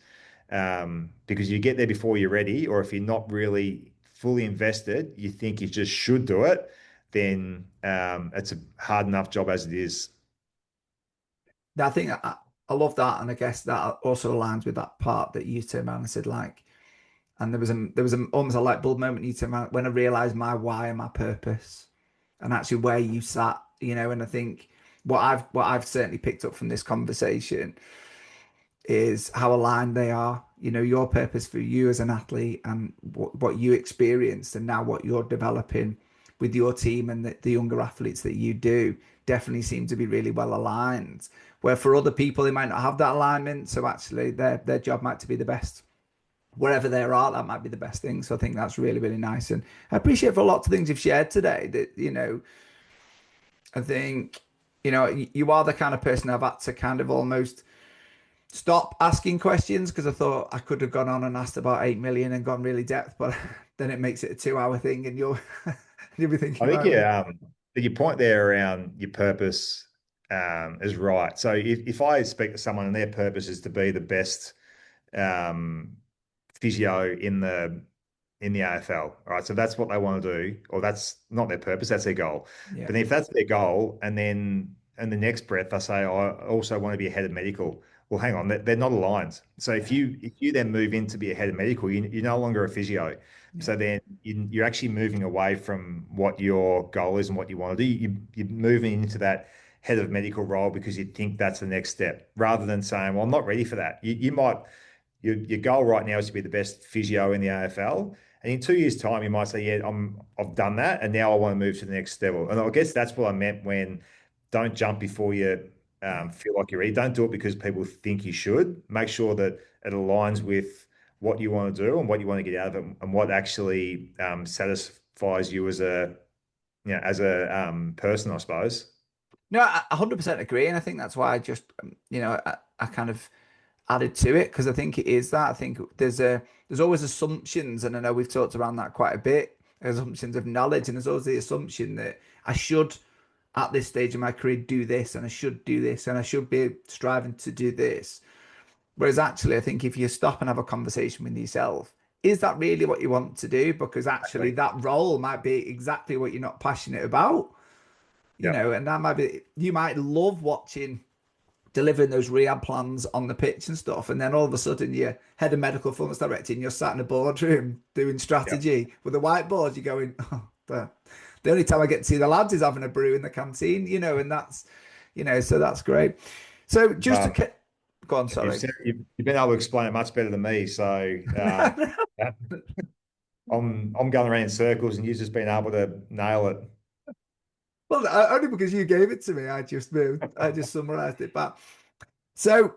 Because you get there before you're ready, or if you're not really fully invested, you think you just should do it, then it's a hard enough job as it is. I think I love that, and I guess that also aligns with that part that you turned around and said like, and there was almost a light bulb moment you turned around when I realized my why and my purpose, and actually where you sat, and I think what I've certainly picked up from this conversation is how aligned they are. Your purpose for you as an athlete and what you experienced, and now what you're developing with your team and the younger athletes that you do definitely seem to be really well aligned. Where for other people, they might not have that alignment. So actually, their job might to be the best wherever they are. That might be the best thing. So I think that's really, really nice. And I appreciate for lots of things you've shared today that, I think, you are the kind of person I've had to kind of almost stop asking questions because I thought I could have gone on and asked about 8 million and gone really depth, but then it makes it a 2 hour thing and you'll be thinking I think about, your point there around your purpose is right. So if I speak to someone and their purpose is to be the best um, physio in the AFL, right? So that's what they want to do, or that's not their purpose, that's their goal. yeah, But if that's their goal, and then in the next breath they say, I also want to be a head of medical. Well, hang on, they're not aligned. So yeah, if you then move in to be a head of medical, you're no longer a physio. yeah. So then you're actually moving away from what your goal is and what you want to do. You're moving into that head of medical role because you think that's the next step, rather than saying, well, I'm not ready for that. You might your goal right now is to be the best physio in the AFL. And in 2 years' time, you might say, "Yeah, I've done that, and now I want to move to the next level." And I guess that's what I meant when don't jump before you Yeah. feel like you're ready. Don't do it because people think you should. Make sure that it aligns with what you want to do and what you want to get out of it, and what actually satisfies you as a as a person, I suppose. No, I 100% agree. And I think that's why I just, I kind of added to it because I think it is that. I think there's always assumptions. And I know we've talked around that quite a bit, assumptions of knowledge. And there's always the assumption that I should, at this stage of my career, do this and I should do this and I should be striving to do this. Whereas actually, I think if you stop and have a conversation with yourself, is that really what you want to do? Because actually, Exactly. that role might be exactly what you're not passionate about, Yeah. and that might be, you might love watching delivering those rehab plans on the pitch and stuff. And then all of a sudden, you're head of medical performance directing, you're sat in a boardroom doing Yeah. strategy with a whiteboard. You're going, oh, the only time I get to see the lads is having a brew in the canteen, and that's, so that's great. So just to Well, go on, sorry. you've been able to explain it much better than me. So yeah, I'm going around in circles, and you've just been able to nail it. Well, only because you gave it to me, I just summarized it. But so,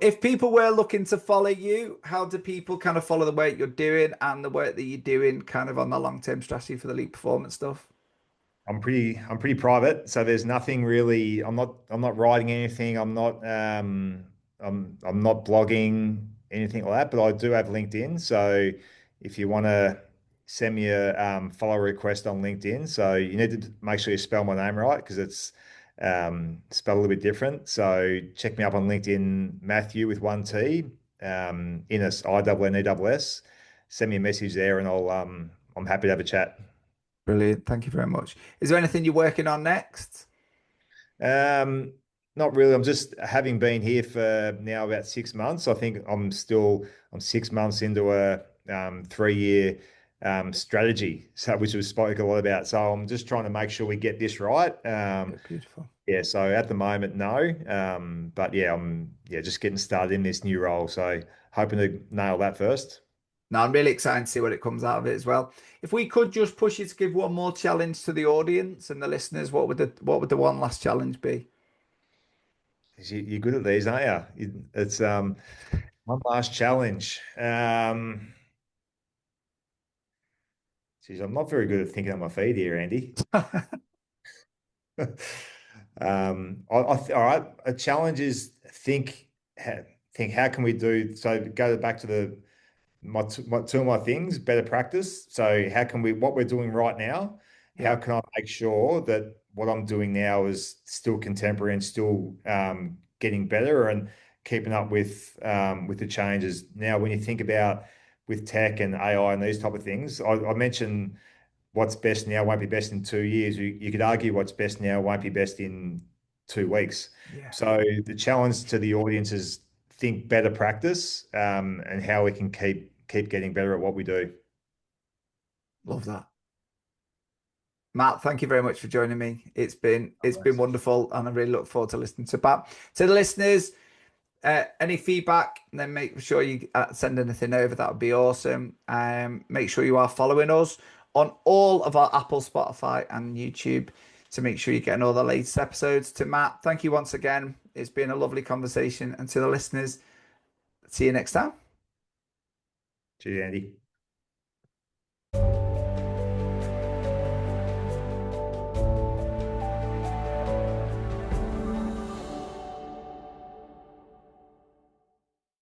if people were looking to follow you, how do people kind of follow the work you're doing and the work that you're doing, kind of on the long-term strategy for the league performance stuff? I'm pretty private, so there's nothing really. I'm not writing anything. I'm not blogging anything like that. But I do have LinkedIn, so if you want to send me a follow request on LinkedIn, so you need to make sure you spell my name right because it's spelled a little bit different. So check me up on LinkedIn, Matthew with one T, Inness, INNES. Send me a message there, and I'm happy to have a chat. Brilliant. Thank you very much. Is there anything you're working on next? Um, Not really. I'm just having been here for now about 6 months. I think I'm 6 months into a 3 year strategy, so which we spoke a lot about. So I'm just trying to make sure we get this right. Yeah, beautiful. Yeah. So at the moment, no. But yeah, I'm just getting started in this new role. So hoping to nail that first. No, I'm really excited to see what it comes out of it as well. If we could just push you to give one more challenge to the audience and the listeners, what would the one last challenge be? You're good at these, aren't you? It's one last challenge. Geez, I'm not very good at thinking on my feet here, Andy. All right. A challenge is think how can we do so go back to my two of my things, better practice. So how can we what we're doing right now, Yeah, how can I make sure that what I'm doing now is still contemporary and still getting better and keeping up with the changes. Now, when you think about with tech and AI and these type of things, I mentioned what's best now won't be best in 2 years. You could argue what's best now won't be best in 2 weeks. yeah, So the challenge to the audience is think better practice and how we can keep getting better at what we do. love that. Matt, thank you very much for joining me. It's been wonderful, and I really look forward to listening to Pat. To the listeners, any feedback, then make sure you send anything over. That would be awesome. Make sure you are following us on all of our Apple, Spotify, and YouTube to make sure you're getting all the latest episodes. To Matt, thank you once again. It's been a lovely conversation. And to the listeners, see you next time. Cheers, Andy.